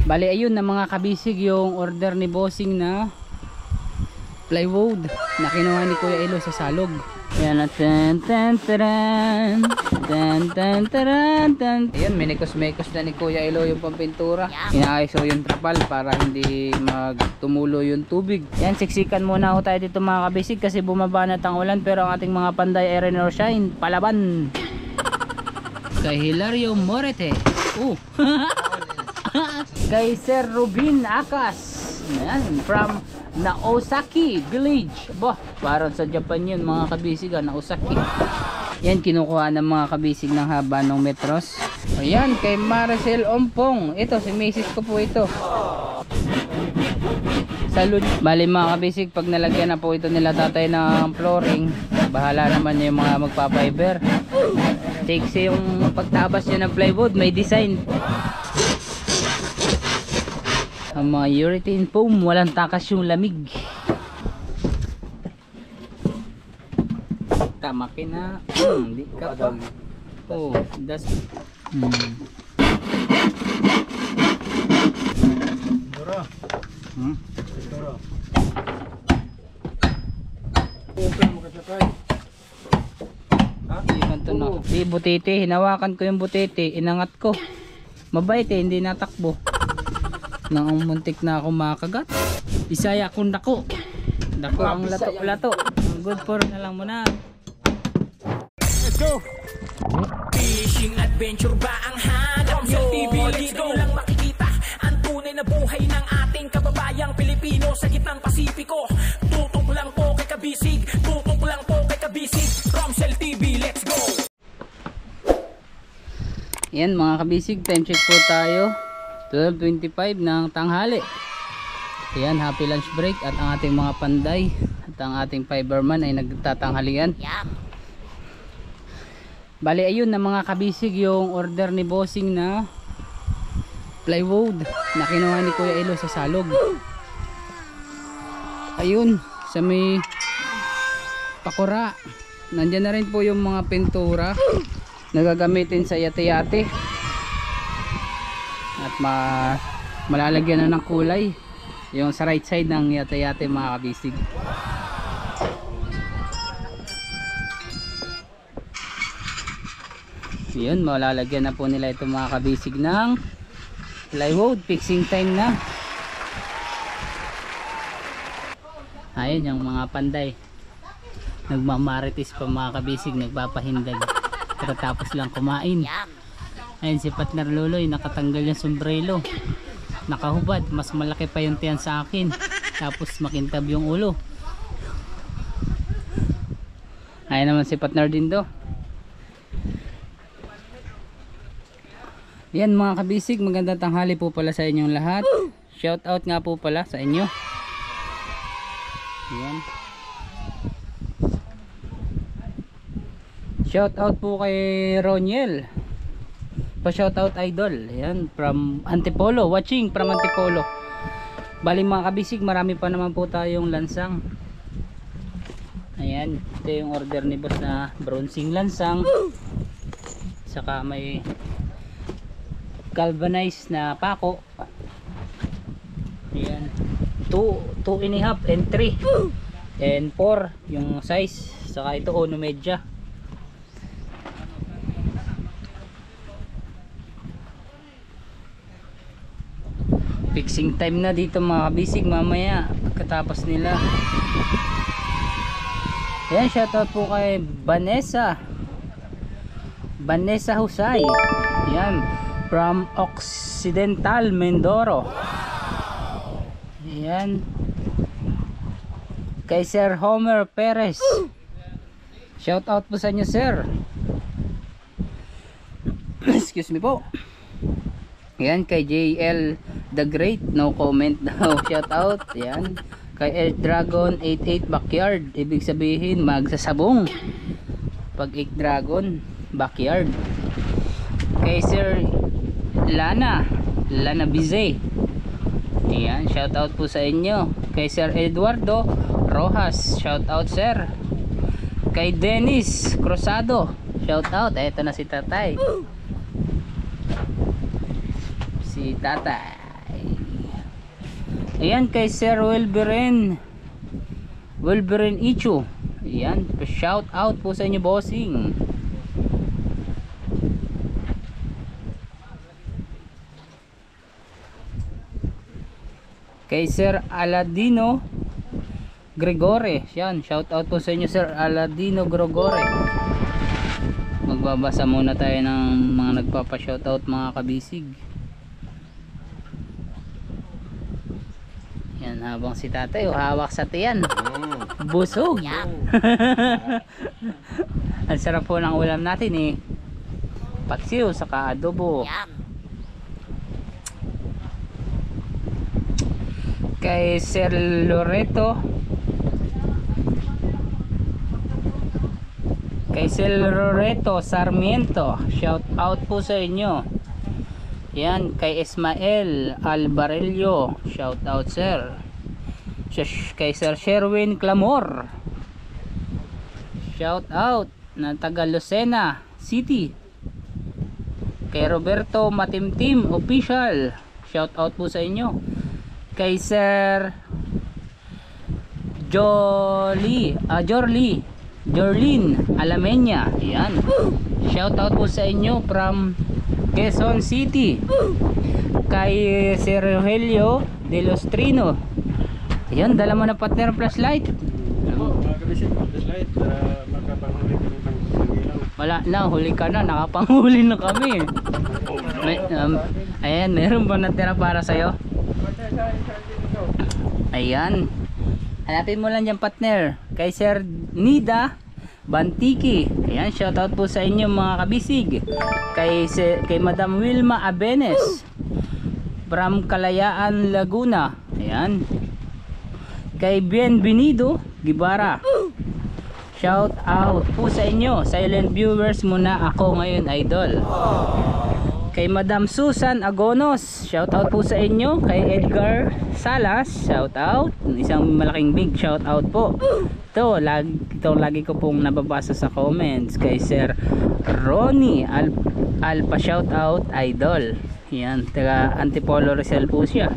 Bali ayun na mga kabisig yung order ni Bossing na plywood na kinuha ni Kuya Elo sa Salog. Ayan na, ayan, minikos-mekos na ni Kuya Elo yung pampintura. Inaayos yung trapal para hindi magtumulo yung tubig. Ayan, siksikan muna ako tayo dito mga kabisig kasi bumaba na tang ulan, pero ang ating mga panday ay rain or shine, palaban kay Hilario Morete. Kay Sir Rubin Akas. Ayan, from Naosaki Village. Bah, parang sa Japan yun mga kabisig, Naosaki. Yan, kinukuha ng mga kabisig ng haba ng metros. Ayan, kay Maricel Ompong. Ito, si Mrs. ko po ito. Salud. Bali mga kabisig, pag nalagyan na po ito nila tatay ng flooring, bahala naman yung mga magpapiber. Takes yung pagtabas niya ng plywood, may design. Ang mga urethane foam, walang takas yung lamig. Tamaki na. Hindi ka pa. Oh, das. Dora. Dora. Open mo ka sakay. Di butete, hinawakan ko yung butete, inangat ko. Mabait hindi natakbo. Nang muntik na ako makagat. Isaya akong dako. Dako ang lato-lato. Good for na lang muna. Let's go! Fishing adventure ba ang hanap nyo? Dito lang makikita ang tunay na buhay ng ating kababayang Pilipino sa gitnang Pasipiko. Tutok lang po kay kabisig. Tutok lang po kay kabisig. Romsel TV, let's go! Yan mga kabisig, time check po tayo. 12:25 ng tanghali. Ayan, happy lunch break at ang ating mga panday at ang ating fiberman ay nagtatanghalian. Bali ayun na mga kabisig yung order ni Bossing na plywood na kinuha ni Kuya Elo sa Salog. Ayun, sa may pakura. Nandiyan na rin po yung mga pintura na gagamitin sa yate-yate. At malalagyan na ng kulay yung sa right side ng yate-yate mga kabisig. Yun, malalagyan na po nila ito mga kabisig ng plywood. Fixing time na. Ayun yung mga panday, nagmamarites pa mga kabisig, nagpapahindag tapos lang kumain. Ayun si Partner Luloy, nakatanggal yung sombrero, nakahubad, mas malaki pa yung tiyan sa akin, tapos makintab yung ulo. Ayun naman si Partner Dindo. Yan mga kabisig, magandang tanghali po pala sa inyong lahat. Shout out nga po pala sa inyo. Yan. Shout out po kay Roniel. Pa-shoutout idol. Ayan, from Antipolo, watching from Antipolo. Bali mga kabisig, marami pa naman po tayong lansang. Ayan, ito yung order ni boss na bronzing lansang. Saka may galvanized na pako. Ayan, 2.5 and 3 and 4 yung size. Saka ito uno medya. Fixing time na dito mga kabisig mamaya pagkatapos nila. Ayan, shoutout po kay Vanessa Husay. Ayan, from Occidental Mindoro. Ayan, kay Sir Homer Perez, shoutout po sa inyo sir. Excuse me po. Ayan, kay JL The Great, no comment daw, shout out. Ayan, kay Air Dragon 88 Backyard, ibig sabihin magsasabong pag 8 Dragon Backyard. Kay Sir Lana Bize, ayan, shout out po sa inyo. Kay Sir Eduardo Rojas, shout out sir. Kay Dennis Cruzado, shout out. Eto na si tatay, si tatay. Ayan kay Sir Wilberin Ichu. Ayan, shout out po sa inyo, bossing. Kay Sir Aladino Gregore. Yan, shout out po sa inyo, Sir Aladino Gregore. Magbabasa muna tayo ng mga nagpapa-shout out, mga kabisig. Yan, habang si tatay hawak sa tiyan. Busog. Ang sarap po ng ulam natin eh. Paksiw saka adobo. Kay Sir Loreto Sarmiento, shout out po sa inyo. Yan, kay Ismael Albarello, shout out sir. Kay Sir Sherwin Clamor, shout out na taga Lucena City. Kay Roberto Matimtim official, shout out po sa inyo. Kay Sir Jorlin Alamenya, yan, shout out po sa inyo from Quezon City. Kay Sir Rogelio De Lostrino, yan, dala mo na partner flashlight. Mga kabisig, flashlight para makapanghuli kami ng ilaw. Wala na, huli ka na, nakapanghuli na kami. Ayan, meron ba natira para sa'yo? Ayan, hanapin mo lang dyan, partner. Kay Sir Nida Bantiki, ayan, shoutout po sa inyo, mga kabisig. Kay Madam Wilma Abenes from Kalayaan, Laguna, ayan. Kay Bienvenido Gibara, shout out po sa inyo. Silent viewers muna ako ngayon, idol. Kay Madam Susan Agonos, shout out po sa inyo. Kay Edgar Salas, shout out, isang malaking big shout out po. Ito lagi ko pong nababasa sa comments. Kay Sir Ronnie Alpa, shout out, idol. Yan, taga Antipolo Rizal po siya.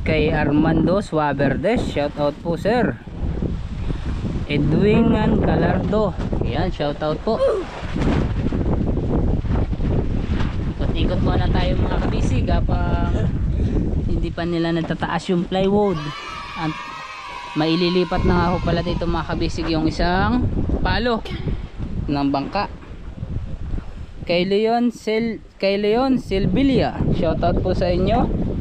Kay Armando Suaverdes, shout out po sir. Edwin Calardo, yan, shout out po. Ikot-ikot muna tayo, mga kabisig, kapag hindi pa nila natataas yung plywood. At maililipat na nga ho pala dito, mga kabisig, yung isang palo ng bangka. Kay Leon Silbilia, shout out po sa inyo.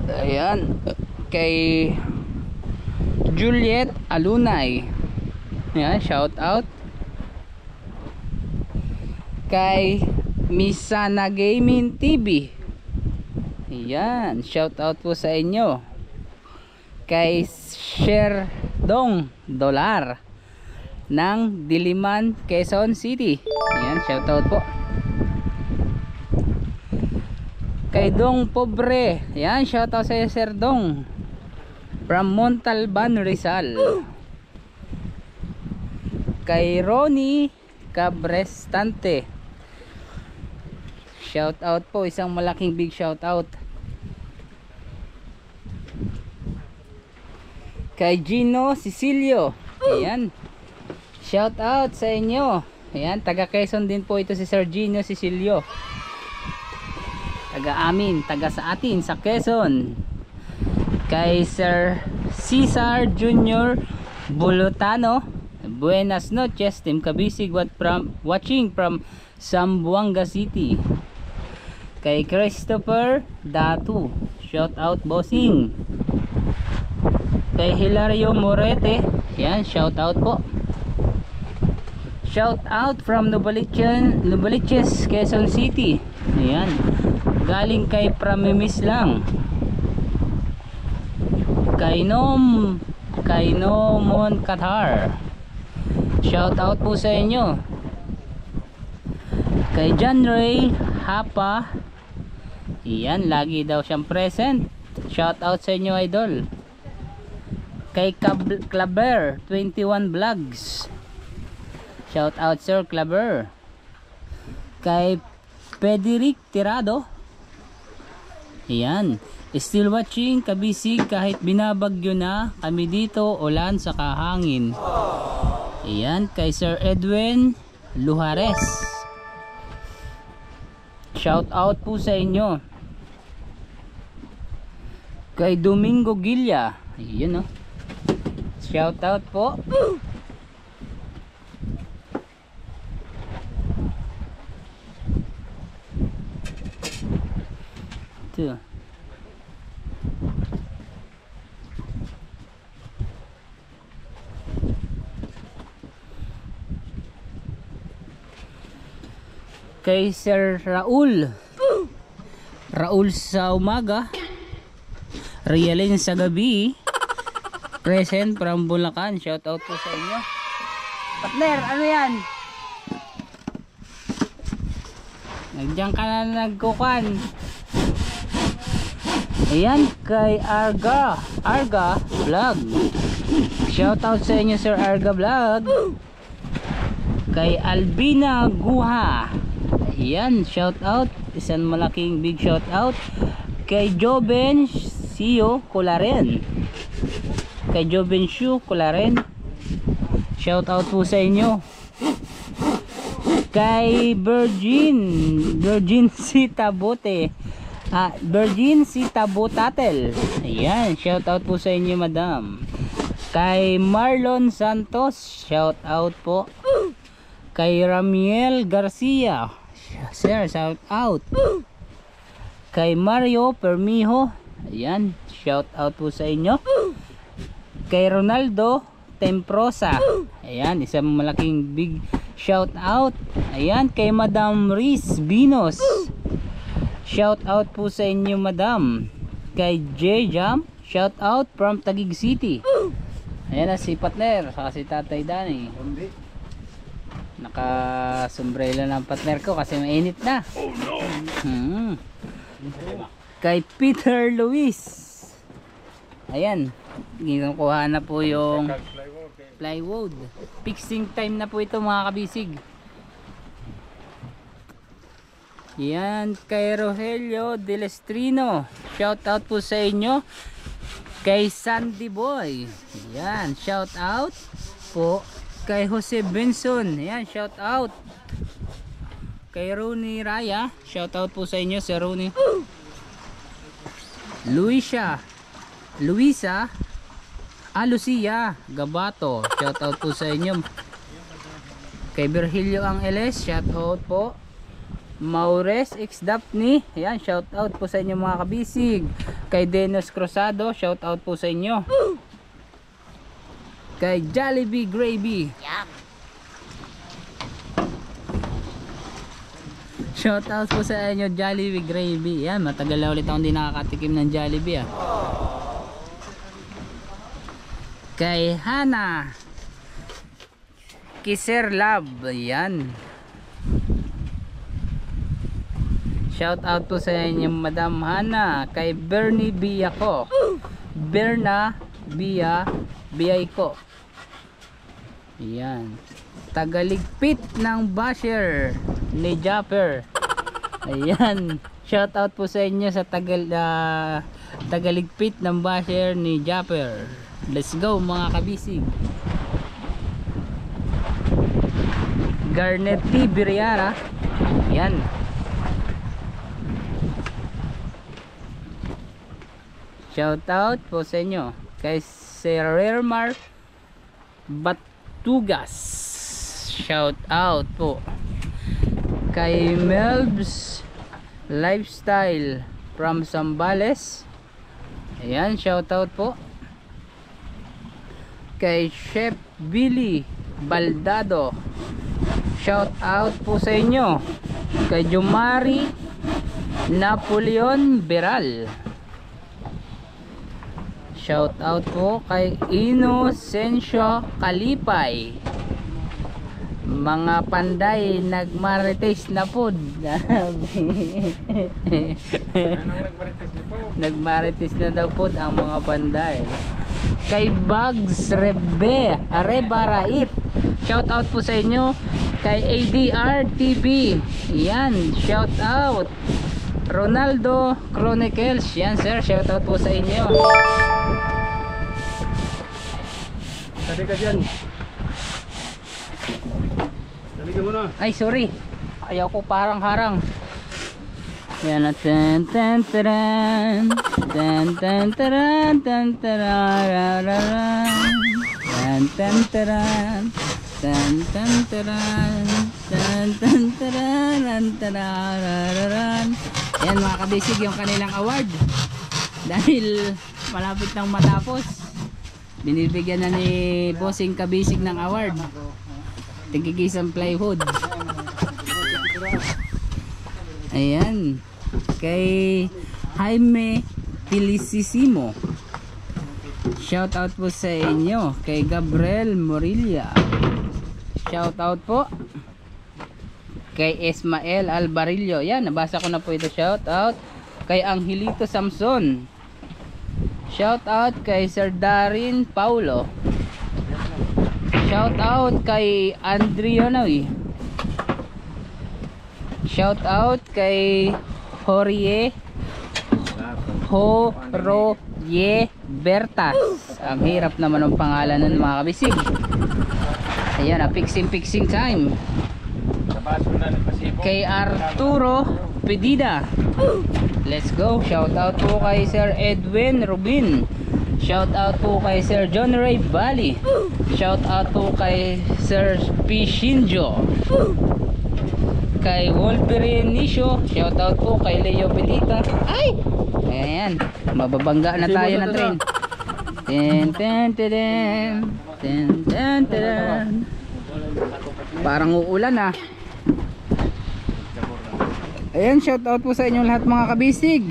Ayan, kay Juliet Alunay, ayan, shout out. Kay Misana Gaming TV, ayan, shout out po sa inyo. Kay Sherdong Dolar ng Diliman, Quezon City, ayan, shout out po. Kay Dong Pobre, ayan, shout out sa iyo, Sir Dong from Montalban, Rizal. Kay Ronnie Cabrestante, shout out po, isang malaking big shout out. Kay Gino Cecilio, ayan, shout out sa inyo. Ayan, taga Quezon din po ito si Sir Gino Cecilio, taga amin, taga sa atin sa Quezon. Kay Sir Cesar Jr. Bulutano, buenas noches team kabisig, watching from Zamboanga City. Kay Christopher Datu, shout out bossing. Kay Hilario Morete, yan, shout out po. Shout out from Novaliches, Quezon City, ayan, galing kay Pramimis lang. Kay Nomon Qatar, shout out po sa inyo. Kay John Ray Hapa, iyan, lagi daw siyang present, shout out sa inyo, idol. Kay Claber 21 Vlogs, shout out sir Claber. Kay Federic Tirado. Ayan. Still watching kabisig kahit binabagyo na kami dito, ulan sa kahangin. Ayan, kay Sir Edwin Luhares. Shout out po sa inyo. Kay Domingo Gilla. Ayan, oh. Shout out po. Ito. Kay Sir Raul sa umaga, Rialin sa gabi, Crescent from Bulacan. Shout out po sa inyo. Partner, ano yan? Nandiyan ka na nagkukan. Ayan, kay Arga Vlog. Shout out sa inyo, Sir Arga Vlog. Kay Albina Guha. Ayan, shout out. Isang malaking big shout out. Kay Joben Sio Kularen. Shout out po sa inyo. Kay Virgin Sitabote. Virgin Sitabotatel. Ayan, shout out po sa inyo, madam. Kay Marlon Santos, shout out po. Kay Ramiel Garcia, sir, shout out. Kay Mario Permijo, ayan, shout out po sa inyo. Kay Ronaldo Temprosa, ayan, isang malaking big shout out. Ayan, kay Madam Riz Binos, shout out po sa inyo, madam. Kay J Jam, shout out from Taguig City. Ayan na si partner, saka si Tatay Danny. Naka-sombrero ng partner ko kasi mainit na. Oh no. Kay Peter Luis. Ayan, kinukuha na po yung plywood. Fixing time na po ito, mga kabisig. Yan, kay Rogelio Delestrino, shout out po sa inyo. Kay Sandy Boy, yan, shout out po. Kay Jose Benson, yan, shout out. Kay Rooney Raya, shout out po sa inyo, Sir Rooney. Lucia Lucia Gabato, shout out po sa inyo. Kay Virgilio Angeles, shout out po. Maures X Daphne, yan, shout out po sa inyo, mga kabisig. Kay Denos Cruzado, shout out po sa inyo. Kay Jollibee Gravy, shout out po sa inyo, Jollibee Gravy. Yan, matagal na ulit akong hindi nakakatikim ng Jollibee, ah. Kay Hana Kiser Lab, yan, shout out po sa inyo, Madam Hana. Kay Bernie Biyako, Biyayko, yan, tagaligpit ng basher ni Japper. Ayan, shout out po sa inyo sa tagaligpit ng basher ni Japper. Let's go, mga kabisig. Garnet T. Biriara, yan, shout out po sa inyo. Kay Sir Rermar Batugas, shout out po. Kay Melbs Lifestyle from Zambales, ayan, shout out po. Kay Chef Billy Baldado, shout out po sa inyo. Kay Jumari Napoleon Beral, shout out po. Kay Inocencio Kalipay, mga panday nagmarites na po. Nagmarites na daw po ang mga panday. Kay Bugs Rebaraip, shout out po sa inyo. Kay ADR TV, yan, shout out. Ronaldo Chronicles, yan sir, shout out po sa inyo. Tadi ka dyan. Dali ka muna. Ay sorry, ayaw ko parang harang. Yan na, tan tan taran, tan tan taran, tan tararararan, tan tan taran, tan tan taran, tan tan taran, tararararan. Yan mga kabisig, yung kanilang award dahil malapit nang matapos, binibigyan na ni Bossing Kabisig ng award, tigigisang plywood. Ayan, kay Jaime Felicissimo, shout out po sa inyo. Kay Gabriel Morilla, shout out po. Kay Ismael Albarillo, yan, nabasa ko na po ito, shout out. Kay Angelito Samson, shout out. Kay Sir Darin Paulo, shout out. Kay Andrionoy, shout out. Kay Jorge Bertas, ang hirap naman ng pangalan ng mga kabisig. Ayan, fixing time. Kay Arturo Pedida, let's go, shout out po kay Sir Edwin Rubin, shout out po kay Sir John Ray Bali, shout out po kay Sir Pishinjo, kay Wolverine Nisho, shout out po kay Leo Belita. Ay! Ayan, mababangga na tayo ng train. Ten ten ten ten ten ten. Parang uulan ah. Ayan, shout out po sa inyo lahat mga kabisig.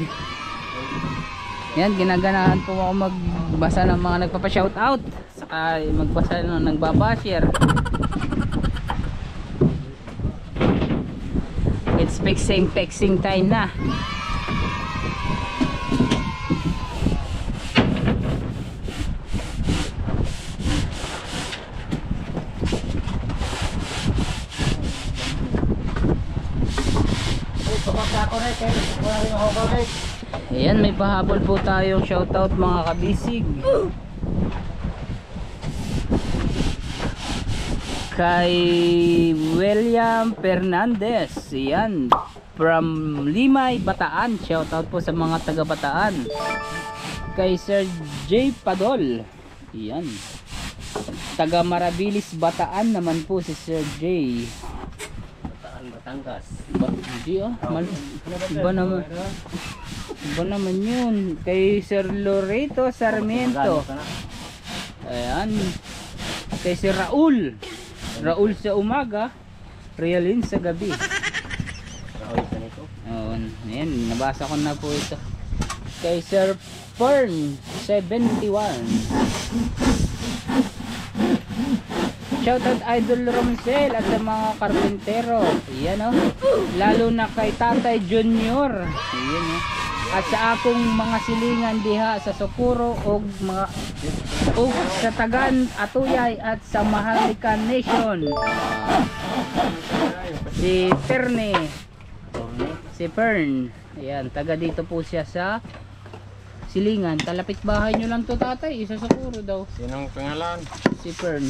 Yan, ginaganahan po ako magbasa ng mga nagpapa-shout out, saka magbasa ng nagbaba-share. It's fixing time na. Ayan, may pahabol po tayong shoutout mga kabisig. Kay William Fernandez, yan, from Limay, Bataan, shoutout po sa mga taga Bataan. Kay Sir J. Padol, yan, taga Marabilis, Bataan naman po si Sir J. Batangas. Hindi iba naman yun. Kay Sir Loreto Sarmiento, ayan. Kay Sir Raul sa umaga, Realin sa gabi. Ayan, nabasa ko na po ito. Kay Sir Fern 71, shoutout Idol Romsel at sa mga karpentero. Ayan o, lalo na kay Tatay Junior. Ayan o. At sa akong mga silingan diha sa Socorro o sa Tagan, Atuyay at sa Mahalikan Nation. Si Fern, ayan, taga dito po siya sa Silingan. Kalapit bahay nyo lang to tatay, isa sa Socorro daw. Sinong pangalan? Si Fern.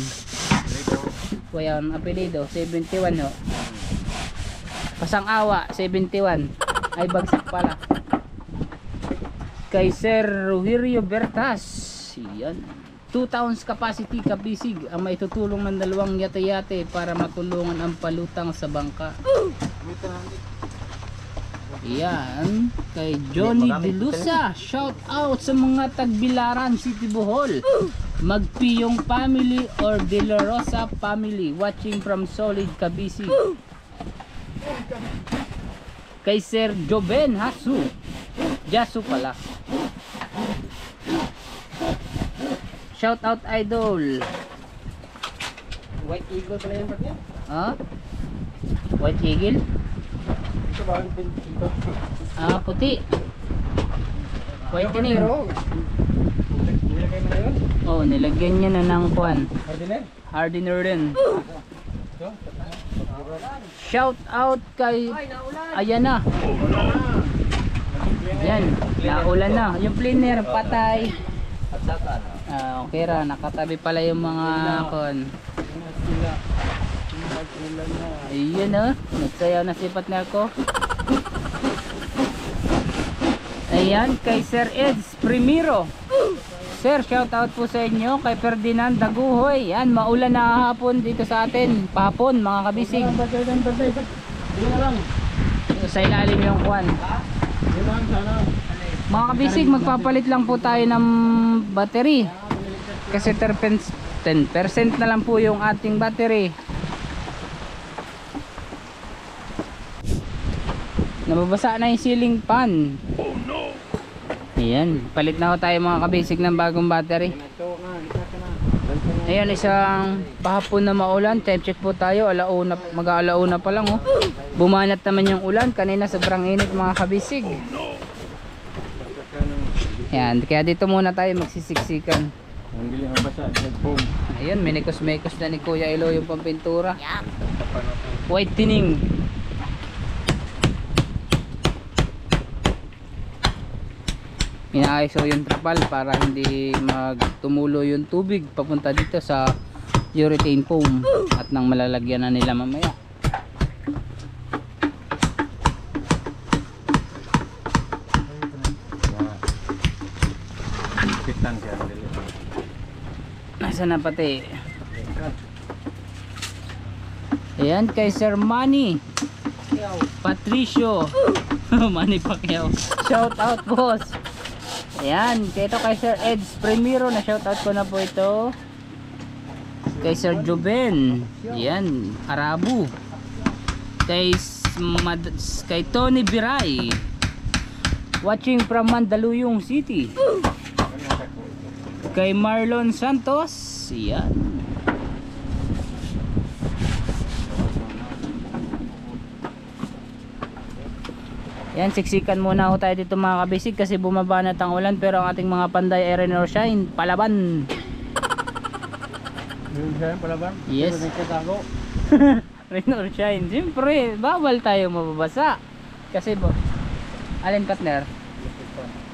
Kuya ang apelido, 71 ho. Pasang-awa, 71. Ay bagsak pala. Kay Sir Rogerio Bertas, yan, 2 tons capacity kabisig ang maitutulong ng 2 yate-yate para matulungan ang palutang sa bangka. Yan, kay Johnny Dilusa, shout out sa mga Tagbilaran City, Bohol, Magpiyong family or De La Rosa family watching from Solid, Kabisig. Kay Sir Joben Jasu pala, shout out Idol. White Eagle pala yung bagyan? Ah? White Eagle? Ito ba ang pinto? Ah, puti. White yun eh. Nilagay mo na yun? Oh, nilagyan niya na ng kwan. Ordiner? Hardener din. Ito? Shout out kay... Ayan na. Yan, naulan na. Yung planer, patay. Okay ra, nakatabi pala yung mga kon. Ayan o, nagsayaw na si partner ko. Ayan, kay Sir Eds Primero. Sir, shout out po sa inyo. Kay Ferdinand Daguhoy. Yan, maulan na hapon dito sa atin. Pahapon, mga kabisig. Sa ilalim yung kwan. Mga kabisig, magpapalit lang po tayo ng battery. Kasi 10% na lang po yung ating battery. Nababasa na yung ceiling fan. Ayan, palit na ho tayo mga kabisig ng bagong battery. Ayan, isang pahapon na maulan. Time check po tayo, alauna, mag-aalauna pa lang oh. Bumanat naman yung ulan, kanina sobrang init mga kabisig. Ayan, kaya dito muna tayo magsisiksikan. Ang giling ang basa, headphone. Ayan, minikos-mikos na ni Kuya Ilo yung pampintura. Whitening. Inaayos ko yung trapal para hindi magtumulo yung tubig papunta dito sa urethane foam at nang malalagyan na nila mamaya. Nasa na pati. Ayan kay Sir Manny Patricio Manny Pacquiao. Shout out boss. Ayan, ito kay Sir Eds Primero, na shoutout ko na po ito. Kay Sir Joben. Ayan, Arabu. Kay Tony Biray. Watching from Mandaluyong City. Kay Marlon Santos. Ayan. Yan, siksikan muna ako tayo dito mga kabisig kasi bumaba na ang ulan, pero ang ating mga panday ay rain or shine, palaban. Rain or shine, palaban? Yes. Rain or shine. Siyempre, bawal tayo mababasa. Kasi alin partner?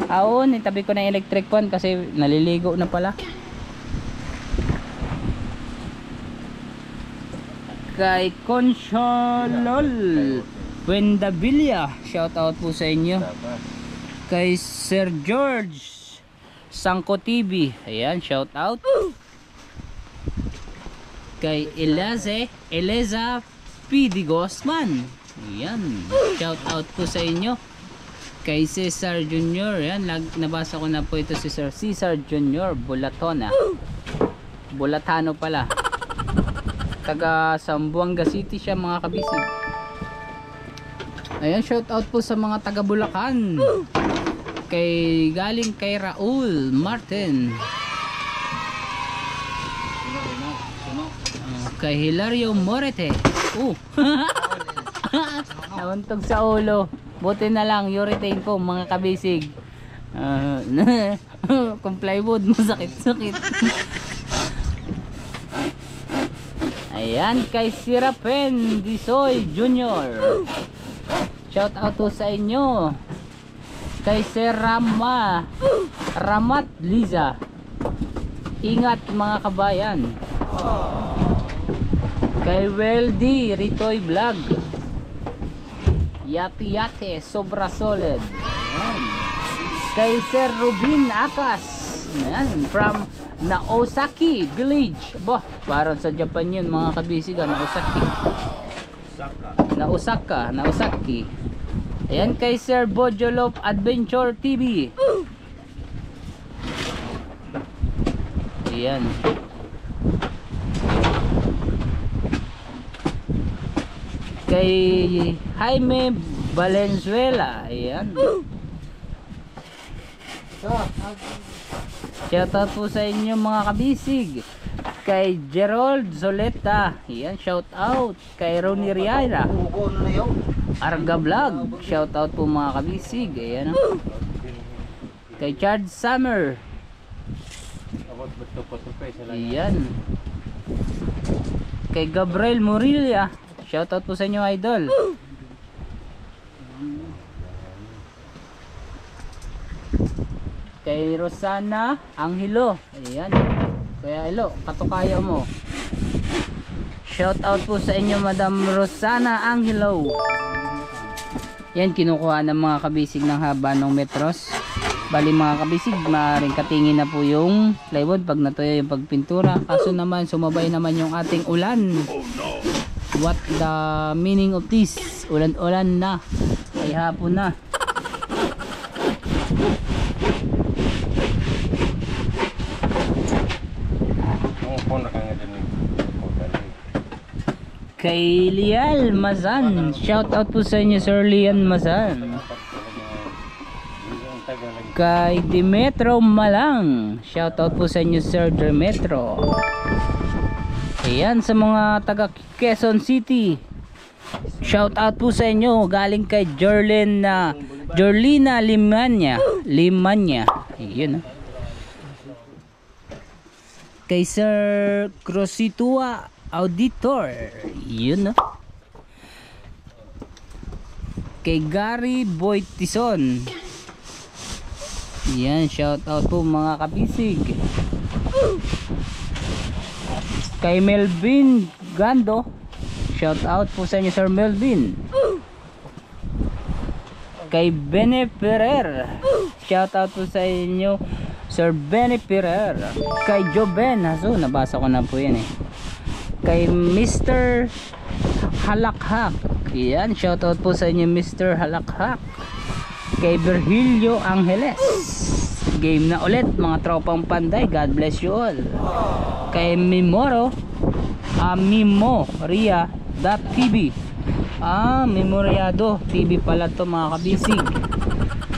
Aon, itabi ko na yung electric fan kasi naliligo na pala. Kay Consolol Buendavilla, shout out po sa inyo. Kay Sir George Sangko TV, ayan, shout out. Kay Eleza P. Di Gosman, ayan, shout out po sa inyo. Kay Cesar Jr., ayan, nabasa ko na po ito si Sir Cesar Jr. Bulatano pala, taga Zamboanga City siya mga kabisig. Ayan, shout out po sa mga taga Bulacan. Galing kay Raul Martin. Kay Hilario Morete. Nauntog sa ulo. Buti na lang, urethane po mga kabisig. Kung plywood, masakit-sakit. Ayan, kay Sirapen Disoy Jr. Shout out to sa inyo. Kay Sir Ramat Liza. Ingat mga kabayan. Kay Weldy Ritoy Vlog. Yate sobra solid. Ayan. Kay Sir Rubin Akas. Ayan, from Naosaki Village. Bah, parang sa Japan yun mga kabisig. Naosaki. Ayan, kay Sir Bojolop Adventure TV. Ayan. Kay Jaime Valenzuela. Ayan. Shoutout po sa inyo mga kabisig. Kay Gerald Zoleta. Ayan, shoutout. Kay Ronnie Riara. Arga Vlog. Shoutout po mga kabisig. Ayan. Kay Chad Summer. Ambot betul-betul sa lang. Yan. Kay Gabriel Murilla. Shoutout po sa inyo, idol. Kay Rosana Angelo. Ayan. Kaya Elo, katukaya mo. Shoutout po sa inyo, Madam Rosana Angelo. Yan, kinukuha ng mga kabisig ng haba ng metros. Bali mga kabisig, maaaring katingin na po yung plywood pag natuyo yung pagpintura. Kaso naman, sumabay naman yung ating ulan. What the meaning of this? Ulan-ulan na. Ay hapon na. Kay Lial Mazan. Shoutout po sa inyo, Sir Lian Mazan. Kay Dimetro Malang. Shoutout po sa inyo, Sir Dimetro. Ayan, sa mga taga Quezon City. Shoutout po sa inyo. Galing kay Jorlina Limanya. Ayan. Kay Sir Crositua Auditor. Yun, no? Kay Gary Boytison. Yan, shout out po mga kabisig. Kay Melvin Gando. Shout out po sa inyo, Sir Melvin. Kay Bene Ferrer. Shout out po sa inyo, Sir Bene Ferrer. Kay Joben Haso, nabasa ko na po yan eh. Kay Mr. Halakhak. Yan, shoutout po sa inyo, Mr. Halakhak. Kay Virgilio Angeles. Game na ulit mga tropang Panday. God bless you all. Kay Mimoro Memoria.tv. Memoriado TV pala to mga kabisig.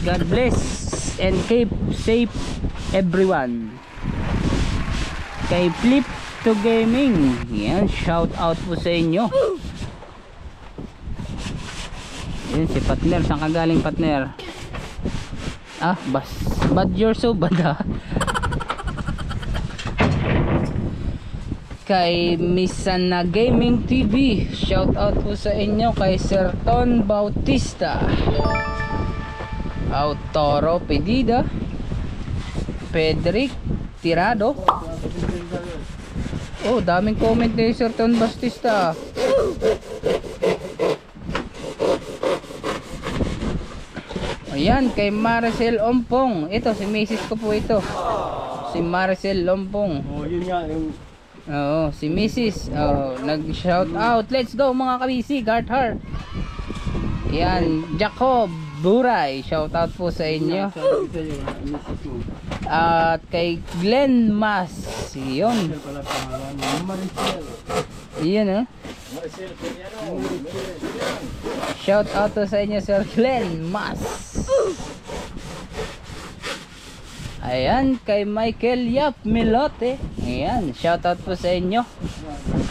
God bless and keep safe everyone. Kay Flip to Gaming. Yan, shout out po sa inyo. Yan si partner, saan ka galing partner? But you're so bad ha. Kay Misana Gaming TV, shout out po sa inyo. Kay Sir Ton Bautista, Autoro Pedida, Pedrick Tirado. Oh, daming comment ni Sir Ton Bautista. Ayan, kay Maricel Ompong. Ito, si Mrs. ko po ito. Si Maricel Ompong. Oh, yun nga yung Oo, si Mrs. Nag-shout out. Let's go mga kabisi, Heart Heart. Yan, Jacob Buray. Shout out po sa inyo. At kay Glenn Mas. Yun. Iyan shout out to sa inyo, Sir Glenn Mas. Ayan, kay Michael Yap Milote. Ayan, shout out po sa inyo.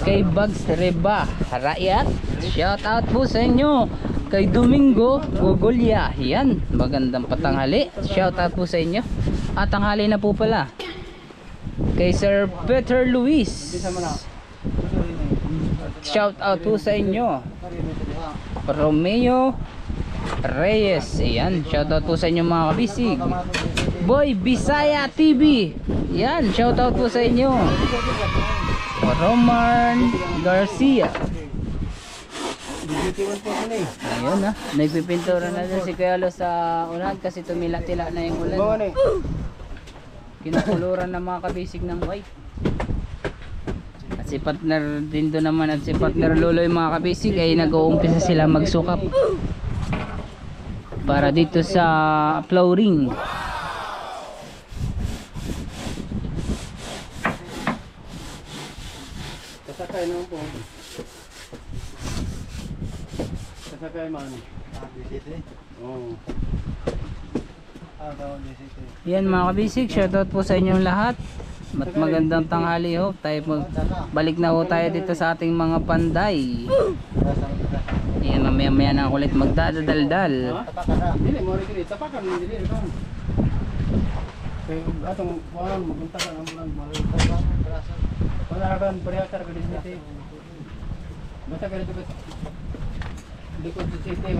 Kay Bugs Reba Rayat. Shout out po sa inyo. Kay Domingo Gugulya. Ayan, magandang patanghali. Shout out po sa inyo. At tanghali na po pala. Kay Sir Peter Luis. Shout out po sa inyo. Romeo Reyes. Ayan, shout out po sa inyo mga kabisig. Boy Bisaya TV. Yan, shout out po sa inyo. Roman Garcia. Ayun nagpipintura na din si Kuya Lo sa ulan kasi tumila-tila na yung ulan. Kinukuluran ng mga kabisig ng white. At si partner din doon naman at si partner Lolo yung mga kabisig ay nag-uumpisa sila magsukap para dito sa flooring. Kasakay naman po. Kasakay man. Oo. Yan mga kabisig, shoutout po sa inyong lahat. Magandang tanghali ho. Balik na ho tayo dito sa ating mga panday. Yan, mamaya na ulit magdadaldal. Kaya atong kuhaan, magunta ka ng bulan, magunta ka ng braso. Panahagan, parehasar ka din city. Basta ka dito ka. Likod sa city.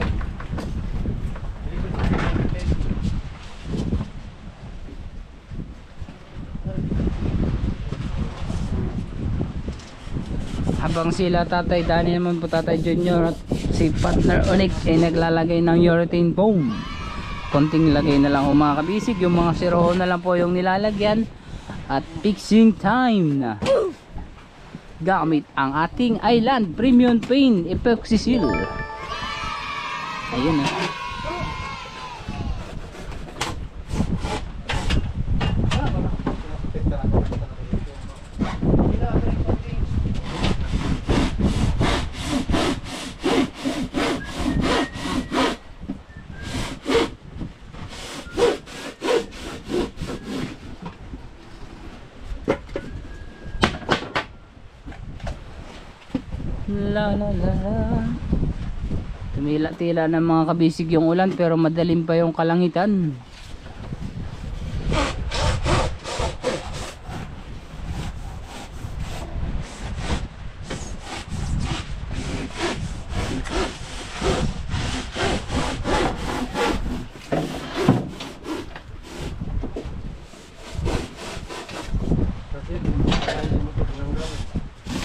Likod sa city. Habang sila Tatay Danny naman po, Tatay Junior at si Partner Onyx ay naglalagay ng urethane foam. Konting lagay na lang mga kabisig, yung mga siroho na lang po yung nilalagyan at fixing time na gamit ang ating Island Premium Paint Epoxy Seal. Ayun la la la. Tumila-tila ng mga kabisig yung ulan pero madalim pa yung kalangitan.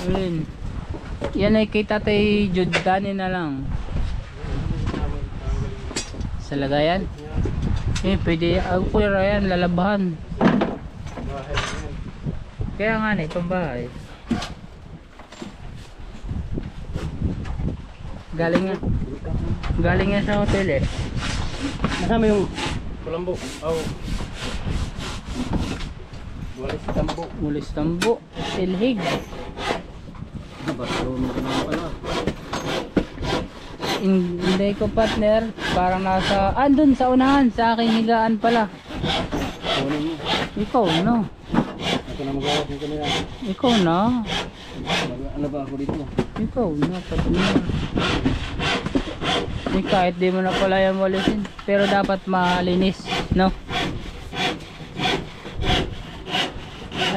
Alin? Yan ay kay Tatay Judani na lang. Sa lagayan? Pwede ako yan, lalabahan. Kaya nga na, pambahay. Galing nga sa hotel eh. Nasama yung Kulambo. Oh. Walis Tambo. Mulis Tambo, Silhig. Hindi ko partner, parang nasa andun sa unahan sa aking higaan pala. Ikaw no. Ako na mag-awat ng kanila. Ikaw na. Ano ba ako dito? Ikaw na partner. Kahit di mo na pala yung walisin, pero dapat malinis, no?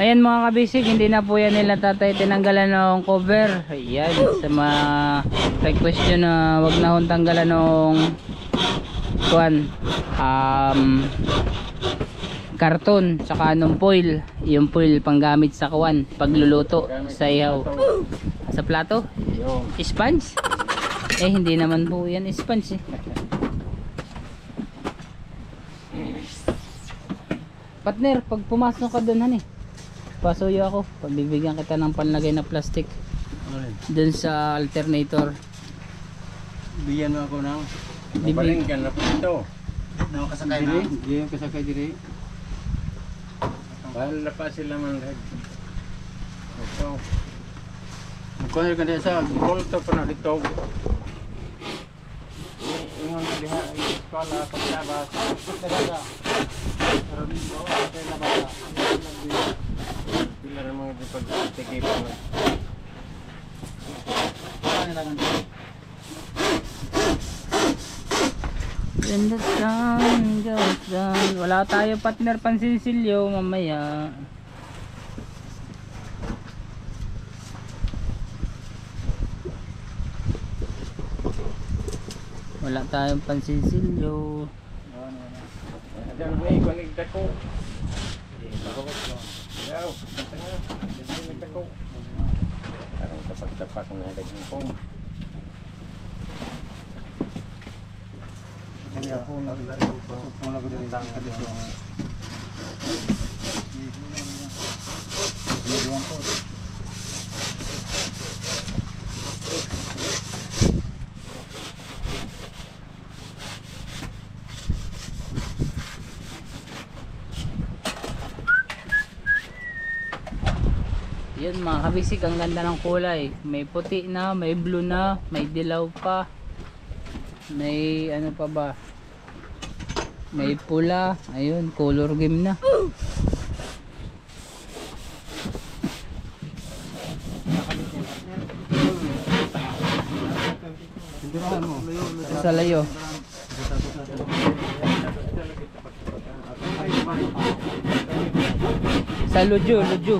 Ayan mga kabisig, hindi na po yan nila Tatay tinanggalan ng cover. Ayan, sa mga request nyo na wag na hong tanggalan ng karton saka nung foil. Yung foil panggamit sa kuwan pagluluto sa ihaw. Sa plato? Sponge? Eh hindi naman po yan sponge eh. Partner, pag pumasok ka dun han eh, pasuyo ako, pagbibigyan kita ng panlagay na plastic dun sa alternator. Bigyan mo ako ng Balinggan na po ito. nakasakay na. Hindi yung kasakay diri. Bahal na pa sila man red. Ito. Magkuhan ka din sa Kulto pa na dito. Ingon na diha ang eskwala paglabas. talaga. Pero dito, okay na ba? Pila na mga di pagtikipan na. Ano lang ang When the sun goes down. Wala tayo partner pansinsilyo mamaya. Wala tayong pansinsilyo. Adang may kunig dako. Yaw, tanga. Kunig dako. Parang tapak-tapak na daging pong. kanya po naglaro pa. Kung lago din lang ka dito. Diyan po. Yun mga kabisik, ang ganda ng kulay. May puti na, may blue na, may dilaw pa. May ano pa ba? May pula. Ayun, color game na. Tindirahan mo. Sa layo. Ay, Sa Lujo, Lujo.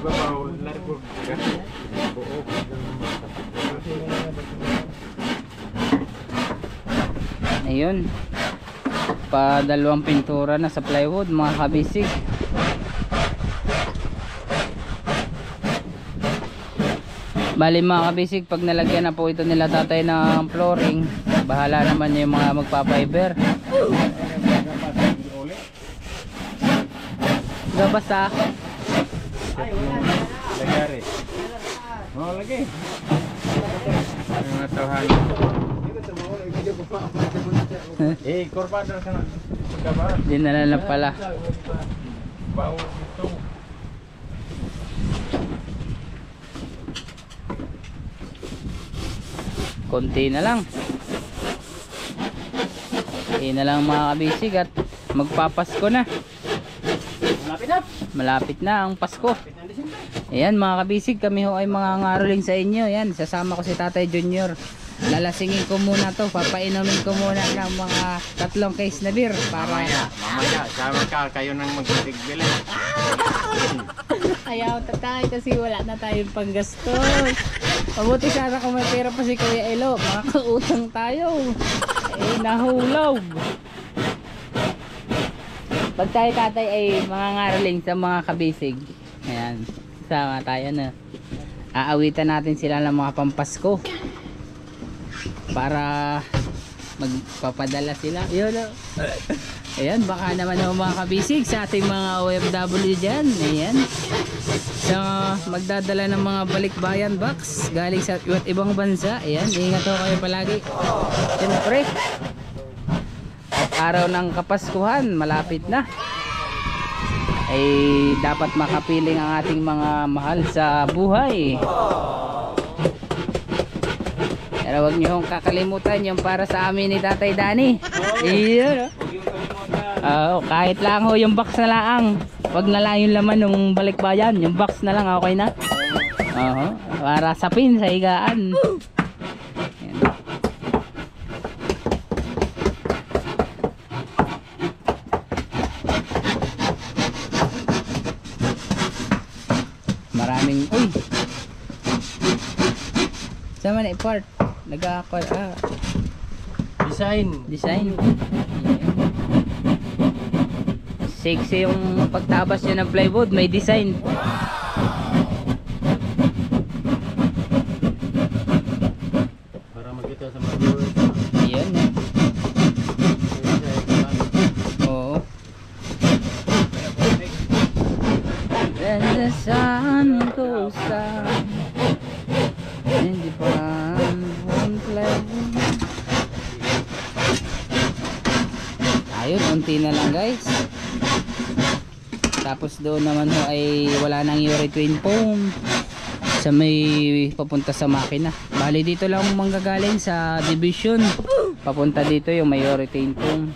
Iba pa, largo. Buo. Ayun. Pa dalawang pintura na sa plywood mga kabisig. Bali mga kabisig, pag nalagyan na po ito nila tatay ng flooring, bahala naman yung mga magpa-fiber. Basta Lagari. Oh, lagi. Mga tawhan. Korpado ka na. Pagkaba. dinala na pala. Bao ito. Konti na lang. Konti na lang mga kabisig at magpapasko na. Malapit na ang Pasko. Ayan mga kabisig, kami ho ay mga ngaroling sa inyo. Ayan, sasama ko si Tatay Junior. Lalasingin ko muna to, papainumin ko muna ng mga 3 case na beer para Mamaya, sama ka kayo nang magtigbili. ayaw tatay kasi wala na tayong panggastos. Mabuti sana kung may pera pa si Kuya Elo, makakautang tayo. Eh, nahulog. Pag tayo tatay ay mga ngaroling sa mga kabisig. Ayan, sama tayo na. Aawitan natin sila ng mga pampasko para magpapadala sila. Yun o. Ayan, baka naman ho mga kabisig sa ating mga OFW dyan. Ayan. So, magdadala ng mga balikbayan box galing sa iba't ibang bansa. Ayan, ingat ho kayo palagi. Siyempre, araw ng Kapaskuhan, malapit na. Ay dapat makapiling ang ating mga mahal sa buhay. Pero huwag niyo kakalimutan yung para sa amin ni Tatay Danny. Iyon. Kahit lang ho yung box na lang. Huwag na lang yung laman ng balikbayan. Yung box na lang, okay na. Para sa pin sa higaan. Ayan. Maraming, uy, sama na i-part Design. sexy yung pagtabas nyo ng plywood, may design. Para magkita sa mga viewers. Ayan oo. When the sun goes down and the sun won't play. Ayun, unti na lang guys. Tapos doon naman ho ay wala nang urethane foam sa may papunta sa makina. Bali dito lang manggagaling sa division papunta dito yung may urethane foam.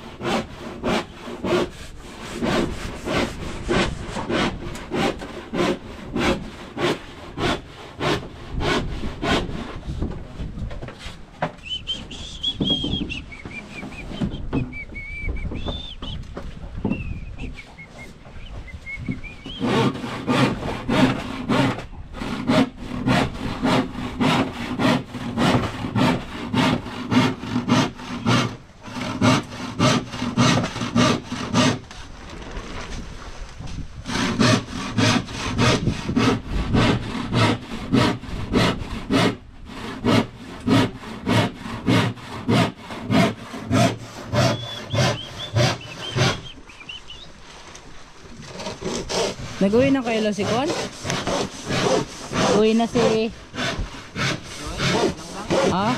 Nag-uwi na kayo si Kon? Uwi na si... Ha?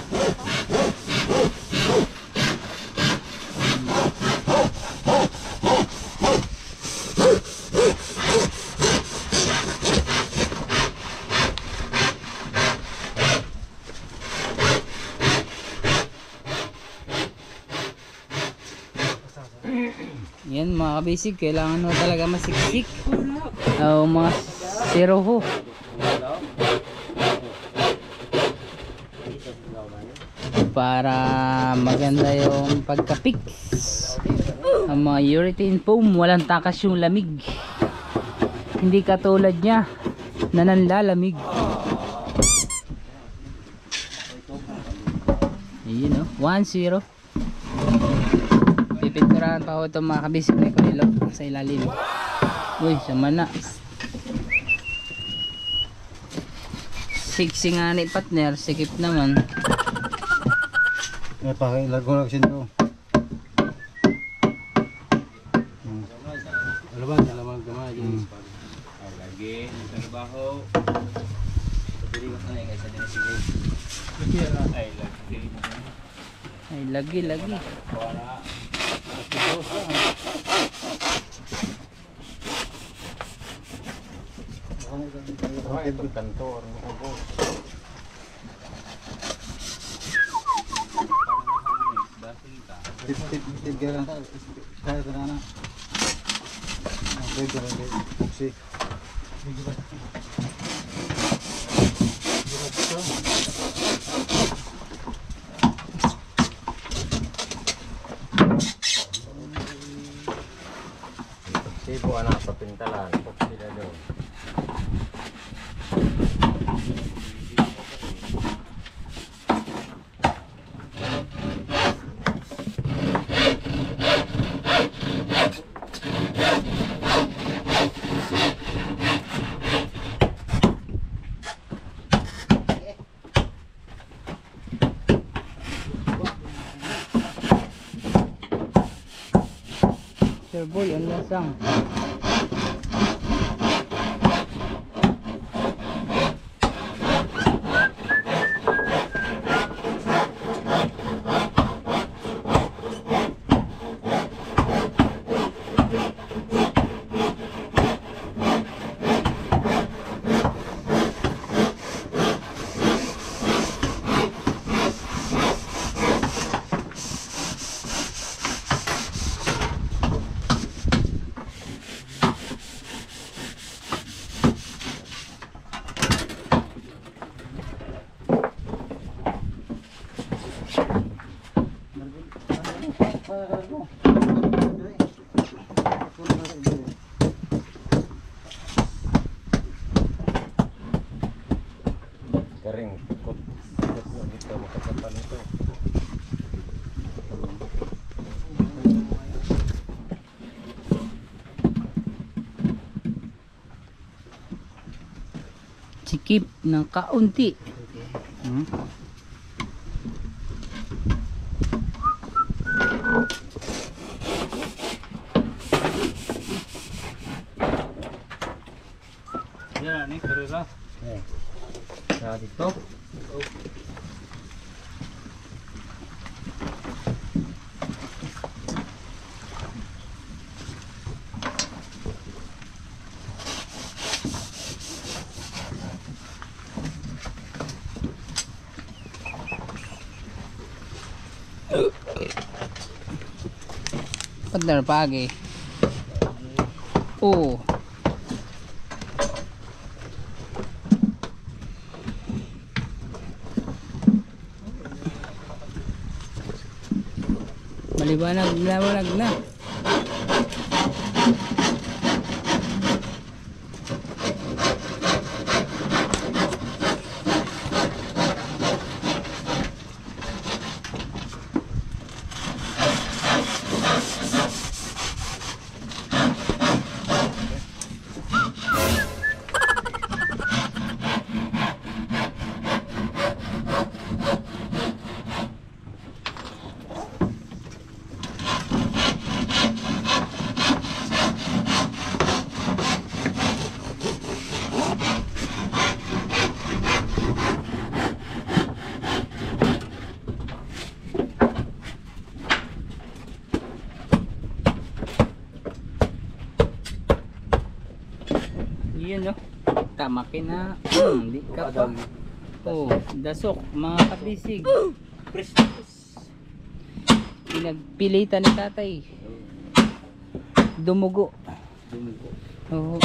Yan mga kabisig, kailangan mo talaga masiksik. Mga zero ho. Para maganda yung pagka-fix. Ang mga urethane foam, walang takas yung lamig. Hindi katulad niya na nanlalamig. Ayun, oh, 1-0. Pipinturahan pa ako itong mga kabisig na kulilo sa ilalim. Uy, sama na. Siksi nga ni partner, sikip naman. Pakilago lang siya ito. Alaman gamay. Lagi, trabaho. Diri ko na yung isa din sige. Ay, lagi. Ay, lagi. Para kantor mo ko. Tip garan ta. Kaya ko na. Okay, garan din. Buksi. Tipo anak papintalan, sila doon. Sir Boy, ang lasang. Garing ikot. Dito makasapal ito. Sikip ng kaunti. Yan, ni karera. Nah, dito. Partner pagi. Oh. Maliwanag na. Yun, no? Tamaki na. Di ka pa. Oh, dasok mga kabisig. Pinagpilitan ni tatay. Dumugo. Oo.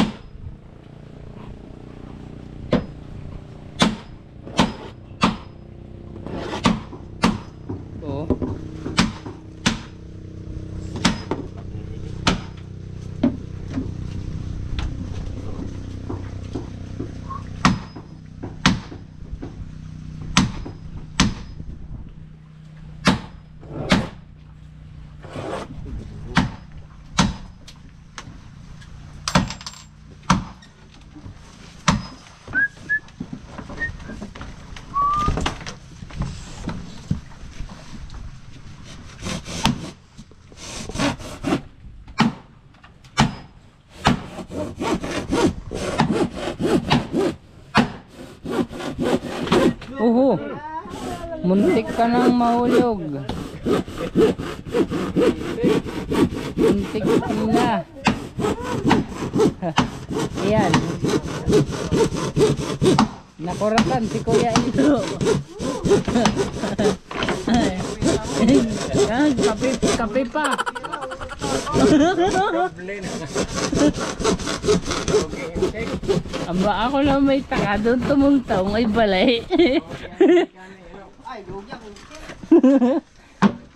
Oo. Muntik ka nang mahulog. Muntik na. Ayan. Nakuratan si Kuya ito. Kape pa. Aba ako lang may taka doon tumungtong ay balay.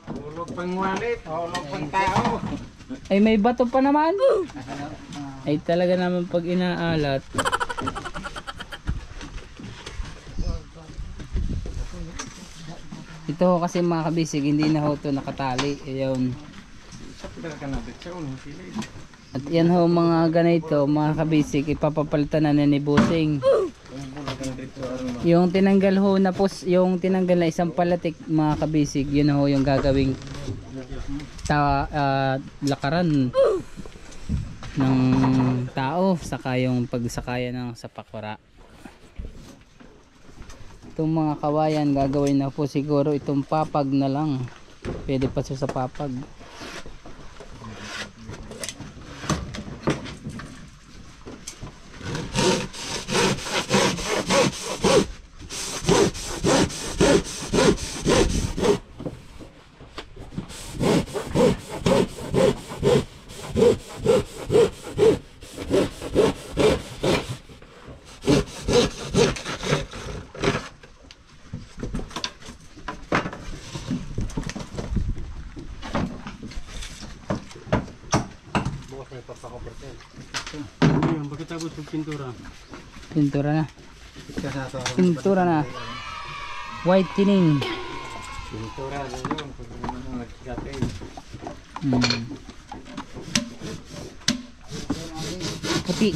Hulog pang walit, hulog pang tao. Ay may bato pa naman. Ay talaga naman pag inaalat. Ito kasi mga kabisig, hindi na ho ito nakatali. Ayun. At yan ho mga ganito, mga kabisig, ipapapalitan na ni Busing. Yung tinanggal ho na yung tinanggal na isang palatik mga kabisig, yun ho yung gagawing lakaran ng tao, saka yung pagsakaya ng sapakura. Itong mga kawayan gagawin na po siguro itong papag na lang, pwede pa sa papag. Pagkatapos ng pintura. Pintura na. Pintura na. Whitening. Pintura na yun, pag nagkatay. Puti.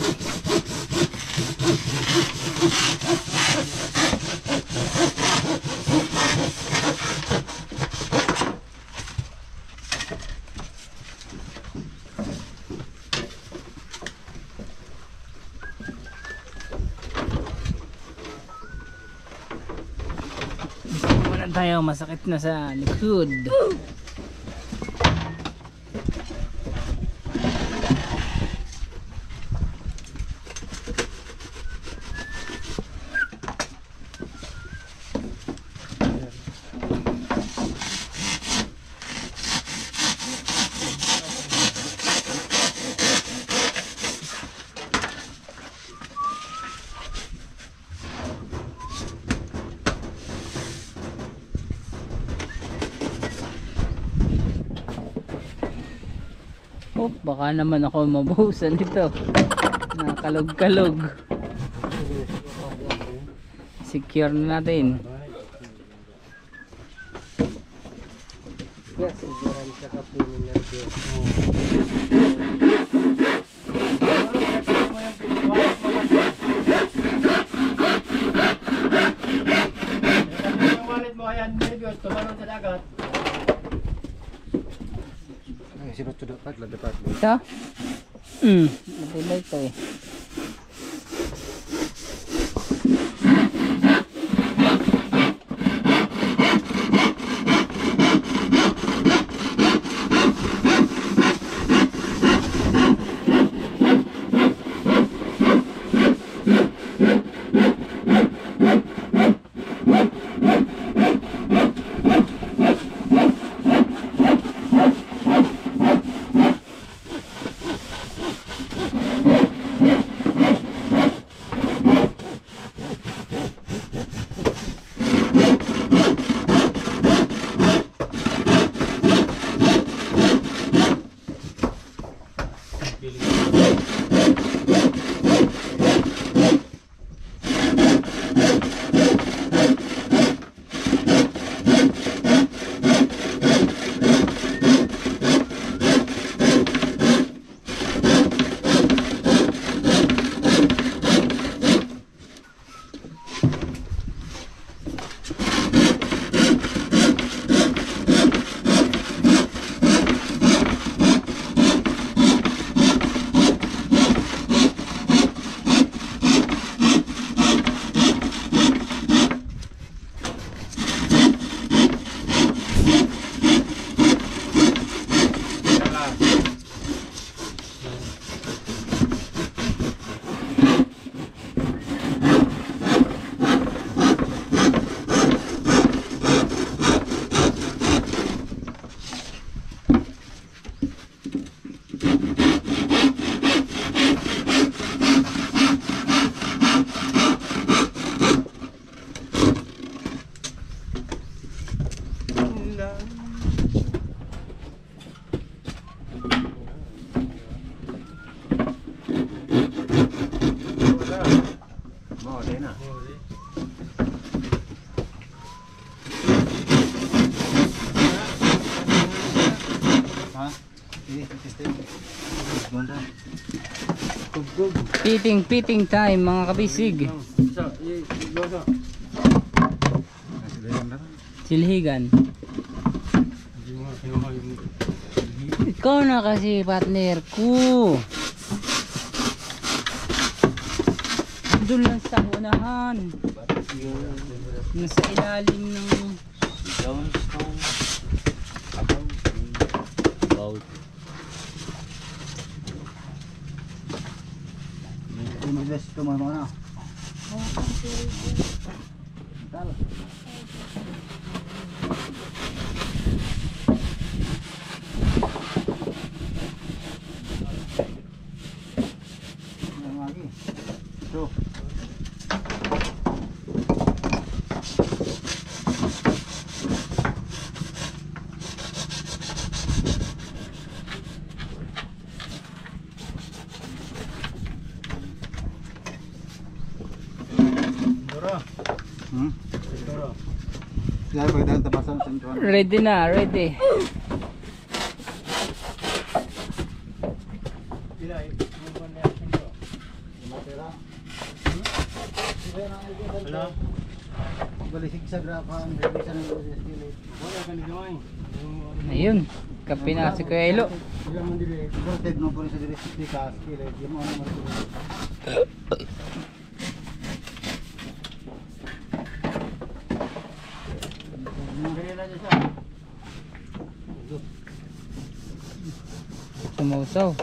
Tayo masakit na sa likod. Oh, baka naman ako mabuhusan ito. Nakalog-kalog. Secure na natin. Yes, siguran siya kapunin ng Diyos. Yung wallet mo ayan, nervyos, tumalon sa dagat. Sinutudot pag ladapat mo. Ito? Matibay ito eh. Kugkog. Piting time mga kabisig. Isa, igosa. Silhigan. Hindi mo kinuha yung Ikaw na kasi partner ko. Doon lang sa unahan. Nasa ilalim ng boat. mag-bless ito mga na. Ready na, ready. Balisig sa grapan, ready sa nang skillet. Wala ka ni gamay. Ayun, kape na si Kuya Ilo. Diyan man dire, voltage no po sa dire sa skillet. Diyan mo na mo. Sumusaw.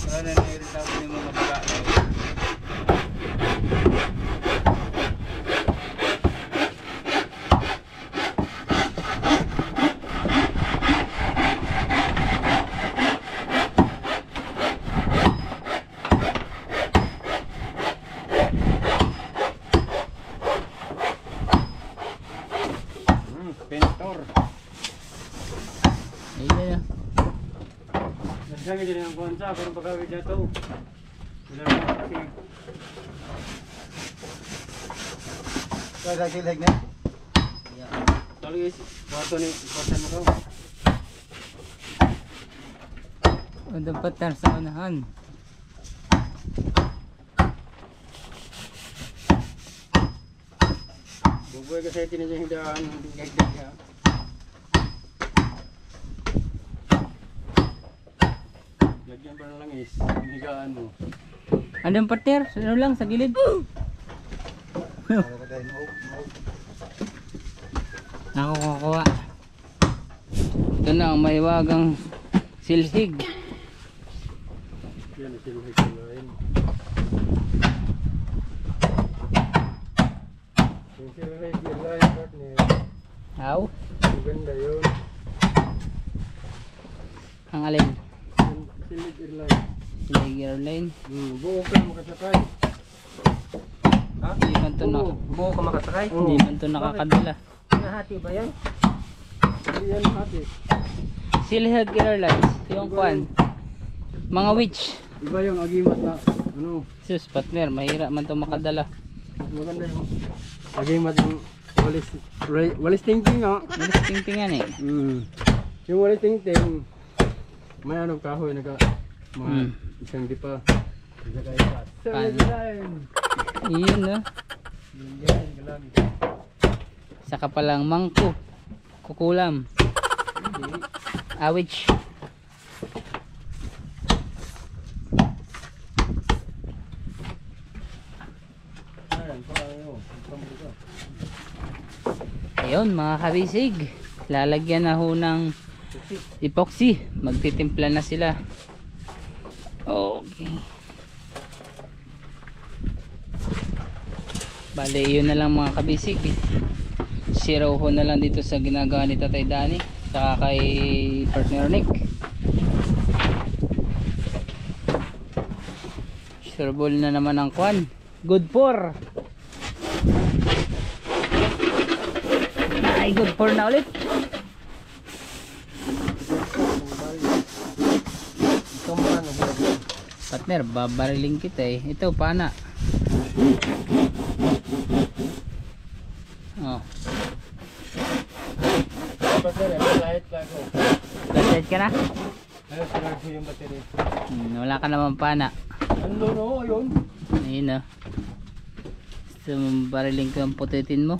Ano na iritaw ni mga baga. Pentor. Ayan. Nagsangi din ang kuwansa, pero pagkawid na ito. Wala na kasi. Kaya kilig na? Taligis, kwarto mo ito. O dapat na sa unahan. Bubuhay kasi tinidyahan yung gagdag niya. Lagyan pa ng langis, hinigaan mo. Andun partner, ano lang sa gilid. Ako kukuha. Ito na ang mahiwagang silhig. Yan, isiluhig ko rin. Yung siluhig ko rin, partner. Aw, Maganda yun. ang alin. Silig airline. Silhig airline. Buo ka makasakay. Hindi man to na. Buo ka makasakay? Hindi man to nakakadala. Nahati ba yan? Hindi yan hati. Silhig airlines, yung kwan. Mga witch. Iba yung agimat na, ano, Sus, partner, mahirap man to makadala. maganda yung agimat yung walis tingting nga. Malis tingtingan eh. Yung walis tingting, may anong kahoy naka, mga isang dipa. Pan. Iyon no. Saka palang mangko. Kukulam. Awich. Ayun mga kabisig, lalagyan na ho ng epoxy, magtitimpla na sila. Okay, bale yun na lang mga kabisig, zero ho na lang dito sa ginagawa ni Tatay Danny saka kay partner Nick. Sureball na naman ang kwan, good for. Ay, good for na ulit. Ito mo ano ba? Partner, babariling kita eh. Ito, pana. Oh. Battery, light ka ko. Flashlight ka na? Ayun, sinarge ko yung battery. Wala ka naman pana. Ano no, yun? Ayun oh. So, bariling ko ang putitin mo.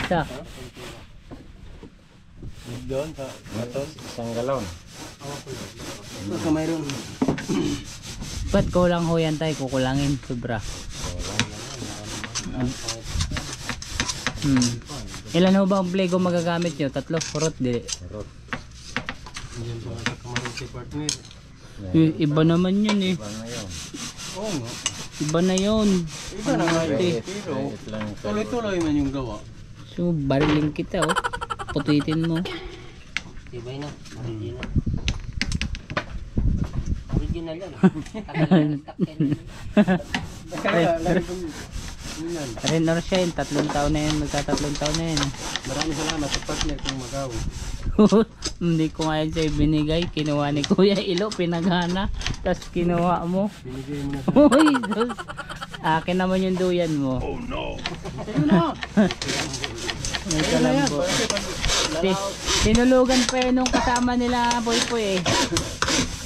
Isa. Doon sa batos, isang galon. Baka mayroon. Ba't kulang ho yan tayo? Kukulangin. Sobra. Ilan ho ba ang plego magagamit nyo? 3? 4? Dili. Rot. Yan ba sa kamarong si partner? Iba naman yun eh. Iba na yun. Oo nga. Iba na yun. Iba na nga yun. Wait, Pero wait lang. tuloy-tuloy man yung gawa. So, bariling kita oh. Putitin mo. Iba na. Original. Original yan. Kaya lagi kong yan. Renor siya yun. 3 taon na yun. Magka-3 taon na yun. Maraming salamat sa partner kong magaw. Hindi ko nga yan sa'yo binigay. Kinuha ni Kuya Ilo. Pinaghana. Tapos kinuha mo. Binigay mo na sa Uy, sus. Akin naman yung duyan mo. Sa'yo na. May Sa'yo na yan. kalambo. Lalaw. Sinulugan pa yun nung kasama nila Poy Poy eh.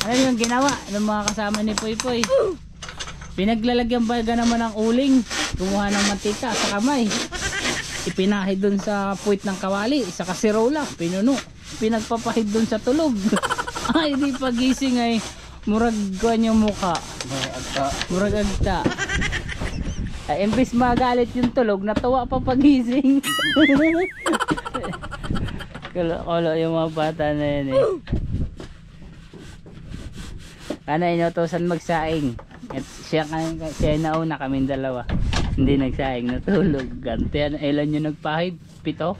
Ano yung ginawa ng mga kasama ni Poy Poy? Pinaglalagyan ba naman ng uling, kumuha ng mantika sa kamay, ipinahid dun sa puwit ng kawali, sa kasirola, pinuno, pinagpapahid dun sa tulog. Ay di pagising ay murag kuan yung mukha, murag agta. Ay imbis magalit yung tulog, natuwa pa pagising. Kalo yung mga bata na yun eh. Ano inutosan magsaing? At siya nauna, kaming dalawa. Hindi nagsaing, natulog. Gantian, ilan yung nagpahid? 7?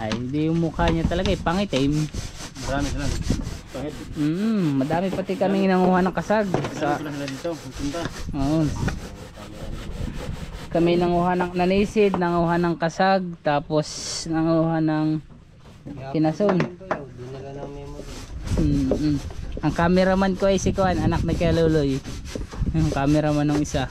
Ay, hindi yung mukha niya talaga eh, pangitim. Marami salamat. Pahit. Madami pati kaming nanguha ng kasag. Sa sila dito. Punta. Oo. Kami nanguha ng nanisid, nanguha ng kasag, tapos nanguha ng kinason. Ang cameraman ko ay si Kuan, anak na kay Luloy. Yung cameraman ng isa.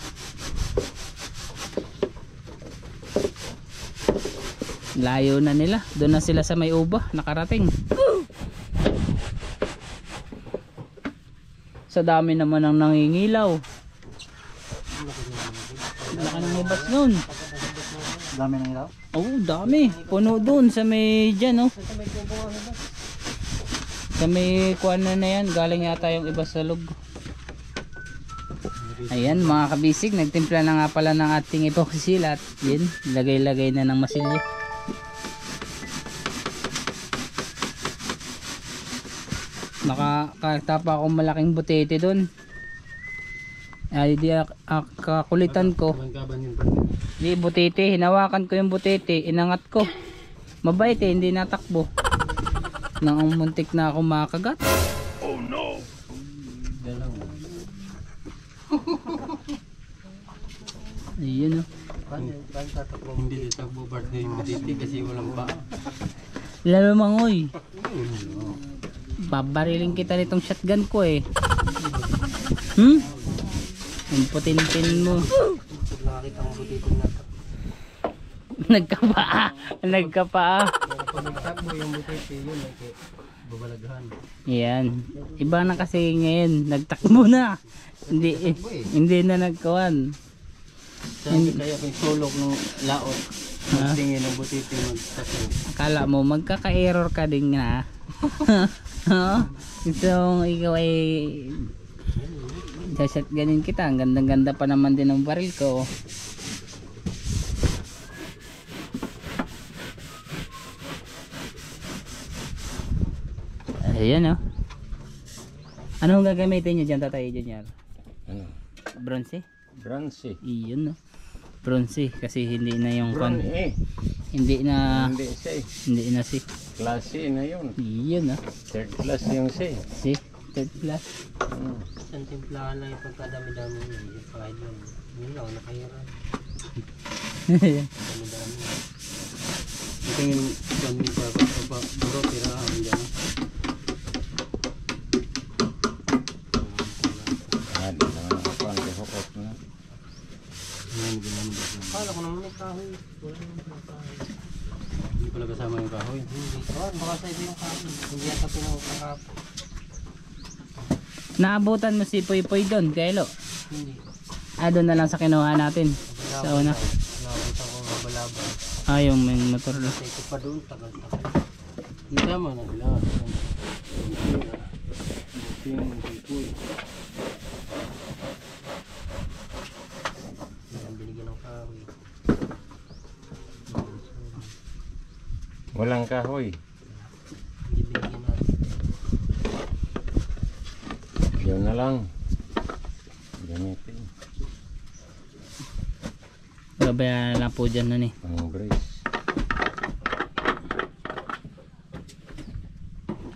Layo na nila. Doon na sila sa may uba, nakarating. Sa dami naman ang nangingilaw. Laki ng ibas nun. Dami nang ilaw. Oo, dami. Puno doon sa may dyan, oh. Sa may kuwan na yan, galing yata yung iba sa log. Ayan mga kabisig, nagtimpla na nga pala ng ating epoxy at yun, lagay-lagay na ng masilya. Nakatapa akong malaking butete doon. Ay di kakulitan ko. Di butete, hinawakan ko yung butete, inangat ko. Mabait eh, hindi natakbo. Nang muntik na ako makagat. Oh no. Ayun oh. Hindi tatakbo birthday yung matiti kasi walang pa. Lalo mangoy. Babariling kita nitong shotgun ko eh. Ang putin-tin mo. Nakakita mo butiti na. Nagkapaa. Nagkapaa. Pag nagtakbo yung butiti yun ay babalagahan. Yan. Iba na kasi ngayon. Nagtakbo na. Hindi na nagkawan. Sabi kaya kung sulok ng laot. Magtingin ng butiti magtakbo. Akala mo magkaka-error ka din na. Itong ikaw ay shotgunin kita. Ang ganda-ganda pa naman din ng baril ko. Ayan oh. Anong gagamitin nyo dyan, Tatay Junior? Ano? Bronze? Bronze. Iyon no. Bronze kasi hindi na yung Bronze eh. Hindi na Hindi siya eh. hindi na si. Klase na yun. Iyon no. Third class yung siya eh. Si third plus. Isang timplahan lang yung pagkadami-dami niya. Yung kahit lang. Yun lang, nakahiran. Dami-dami. Ito yung kami sa buro, tirahan dyan. Di naman ako ang kihukot na. Ngayon, ginamit ako. Kala ko naman may kahoy. Wala naman kahoy. Hindi pala kasama yung kahoy. Hindi. Baka sa ito yung kahoy. Hindi yata pinakakapot. Naabutan mo si Poy Poy doon, Kailo. Hindi. Doon na lang sa kinuha natin. Sa una. Nakita ko mabalaba. Yung may motor lang. Kasi ko pa doon, tagal-tagal. Hindi tama na sila. Binigyan ng kahoy. Walang kahoy. Hindi binigyan natin. Yun na lang. Gamitin. Gabayan lang po dyan nun eh. Ang brace.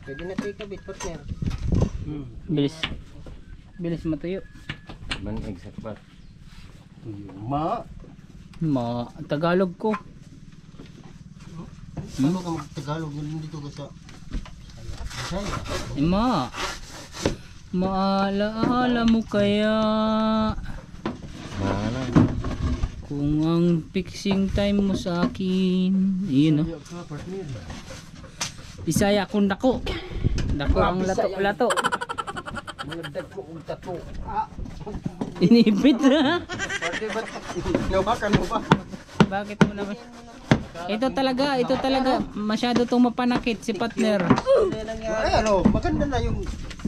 Pwede na ito ikabit, partner. Bilis. Bilis matuyo. Man exact pa. Tagalog ko. Saan ka mag-Tagalog? Yun dito ka sa Bisaya. Maalaala mo kaya Mahala. kung ang fixing time mo sa akin. Yun no. Bisaya kung dako. Dako ang lato-lato. Nagdag ko ang tato. Inipit na. Pwede ba't nawakan mo ba? Bakit mo naman? Ito talaga masyado tong mapanakit si partner. Ay maganda na yung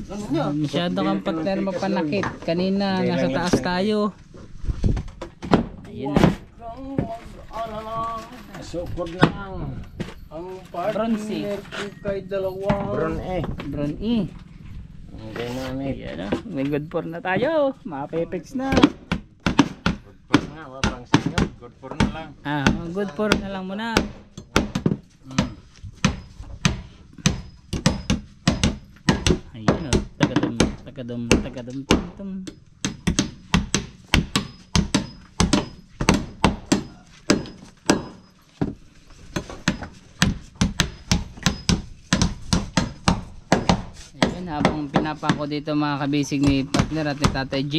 ano niya. Masyado kang partner mapanakit. Kanina nasa taas tayo. Ayun na. Sukod na ang Bronze. Kay dalawa. Bron E. Ang dynamic. Ayan na. May good for na tayo. Mapipix na. Good for nga. Wapang singat. Good for na lang. Good for na lang muna. Ayun o. Tagadum. Ayun, habang pinapako dito mga kabisig ni partner at ni Tatay J,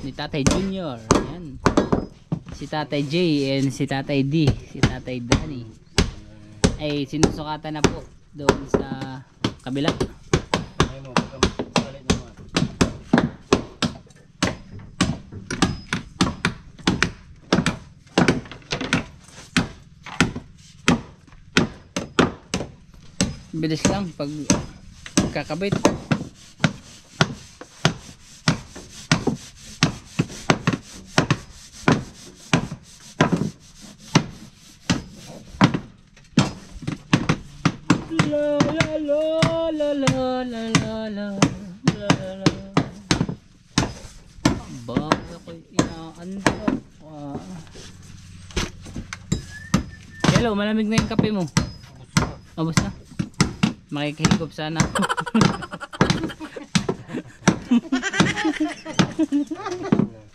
ni Tatay Junior. Ayan. Si Tatay J and si Tatay D, si Tatay Danny ay sinusukatan na po doon sa kabila. Bilis lang pag kakabit. La. Bakit ako'y inaanda? Hello, malamig na yung kape mo. Ubus na. Makikihigop sana.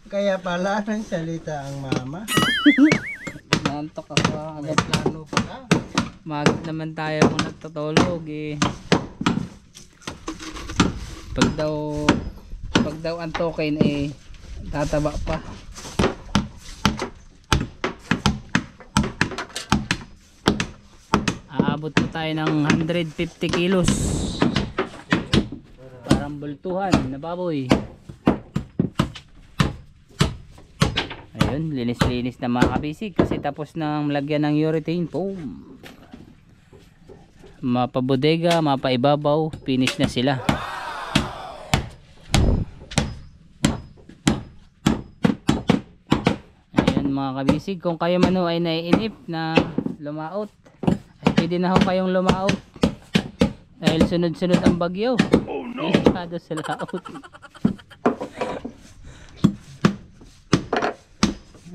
Kaya pala nang salita ang mama. Nantok ako agad. Plano pala. Magod naman tayo kung nagtutulog eh. Pag daw antokin eh tataba pa. Aabot po tayo ng 150 kilos. Parang bultuhan na baboy. Ayun, linis-linis na mga kabisig kasi tapos nang lagyan ng urethane foam. Mapabodega, mapaibabaw, finish na sila. Ayan mga kabisig, kung kayo man ay naiinip na lumaot, ay pwede na ho kayong lumaot dahil sunod-sunod ang bagyo. Oh no! Delikado sa laot.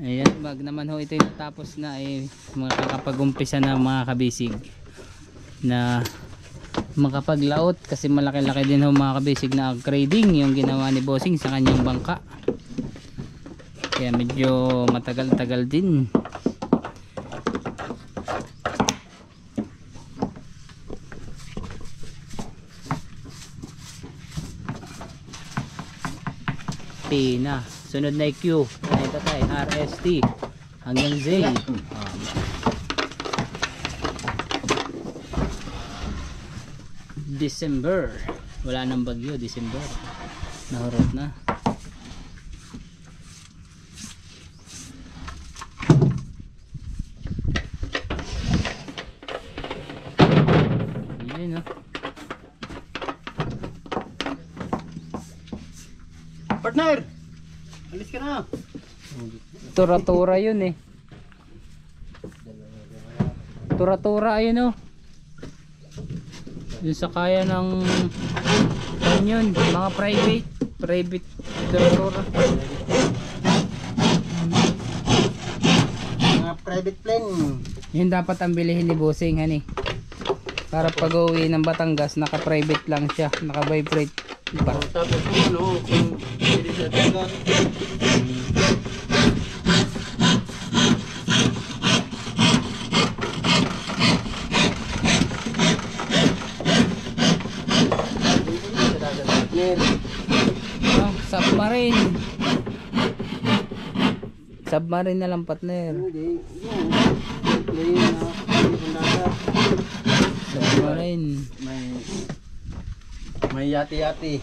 Ayan, bag naman ho ito yung natapos na ay makakapag-umpisa na mga kabisig na makapaglaot kasi malaki-laki din ho mga kabisig na upgrading yung ginawa ni Bossing sa kanyang bangka. Kaya medyo matagal-tagal din. T na. Sunod na Q. Ito tayo, RST hanggang Z. December. Wala nang bagyo, December. Nahurot na. Yun, no? Partner! Alis ka na. Tura-tura yun eh. Tura-tura yun oh. Yung sa kaya ng ano yun, mga private tura-tura. Mga private plane. Yun dapat ang bilihin ni Bossing hani. Para pag uwi ng Batangas, naka-private lang siya, naka-vibrate. Diba? Tapos ano, kung pwede sa tagal. Oh, submarine. Submarine na lang partner. Hindi, yun. Plane na, dagat. Submarine. May yati-yati.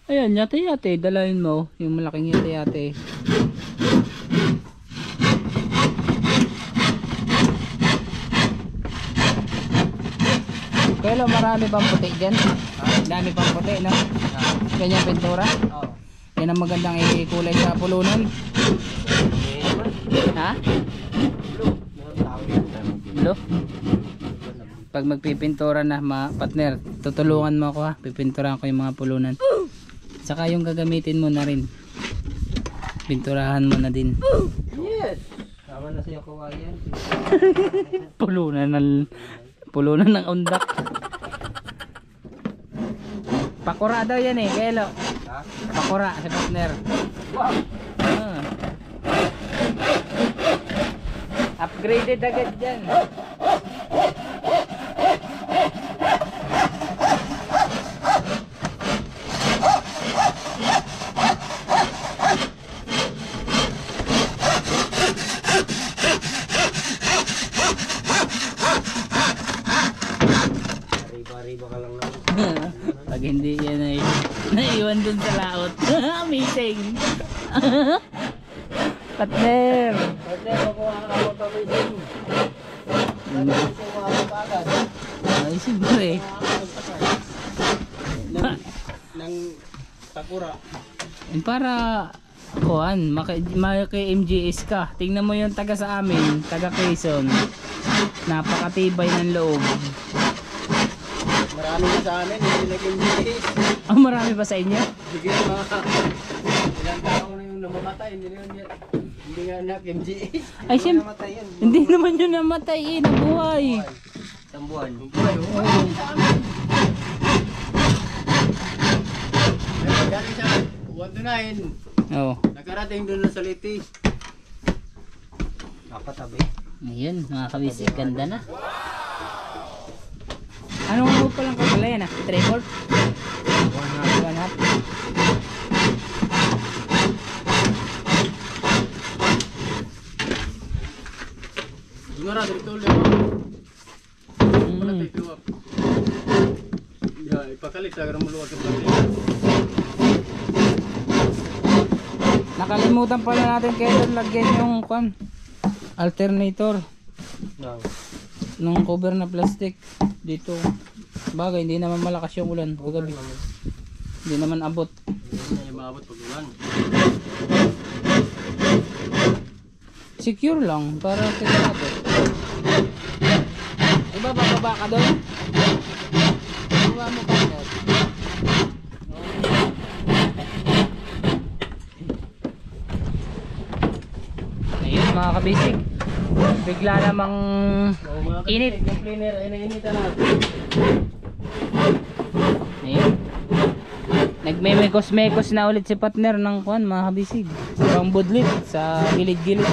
Ayan, yate-yate. Dalahin mo yung malaking yate-yate. Kaya marami pang puti dyan. Dami pang puti, no? Ganyan pintura. Oo. Yan ang magandang ikulay sa pulunan. Ha? Blue? Pag magpipintura na partner, tutulungan mo ako ha. Pipinturahan ko yung mga pulunan. Saka yung gagamitin mo na rin. Pinturahan mo na din. Yes! Tama na sa'yo kawayan. Pulunan ng undak. Pakura daw yan eh, Kelo. Ha? Pakura si partner. Wow! Ah. Upgraded agad dyan. Riba-riba ka lang naman. Pag hindi yan ay naiwan dun sa laot. Amazing. Partner. Partner, makuha ka ako pamilin. Nag-isip mo ako agad. Ay siguro eh. Ng Sakura. Para kuhan, maki-MGS ka. Tingnan mo yung taga sa amin, taga Quezon. Napakatibay ng loob. Marami na sa amin, hindi nag-MGS. Oh, marami ba sa inyo? Sige mga ilang tao na yung namamatay, hindi nga nag-MGS. Ay, siyempre. Hindi naman yun namatay eh, nabuhay. Isang buwan. Galing sa 129, Oh. nakarating doon na sa Liti. Nakatabi. Ayun, mga kabisig, ganda na. Anong ano pa lang kapala yan ah? 3/4? 1/2. Gimana dito ulit? Wala tayo piwap. Ya, ipakalit sa agar maluwag ang pagkalit. Nakalimutan pala natin kayo lagyan yung alternator ng cover na plastic dito. Bagay, hindi naman malakas yung ulan kagabi. Hindi naman abot. Hindi na maabot pag ulan. Secure lang para sigurado. Diba bababa ka doon? Bababa mo ka doon. Ayun mga kabisig, bigla namang init. Yung cleaner ay nainitan na. Ayun. Nagmemekos-mekos na ulit si partner ng kuan mga kabisig. Sobrang budlit sa gilid-gilid.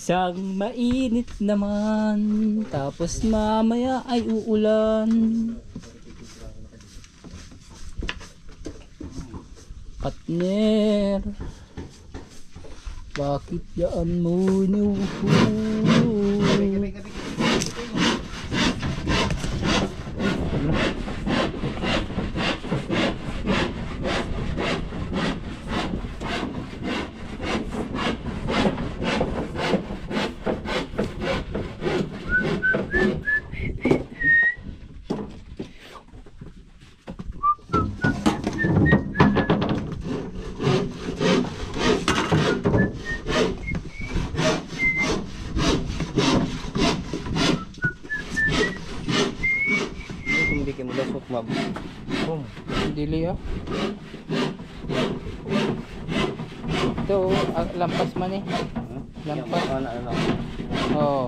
Isang mainit naman, tapos mamaya ay uulan. Partner, bakit yan mo inuhulog? Hindi kayo mulasok mab. Dili ah. Ito, lampas man eh. Lampas. Ano. Oh.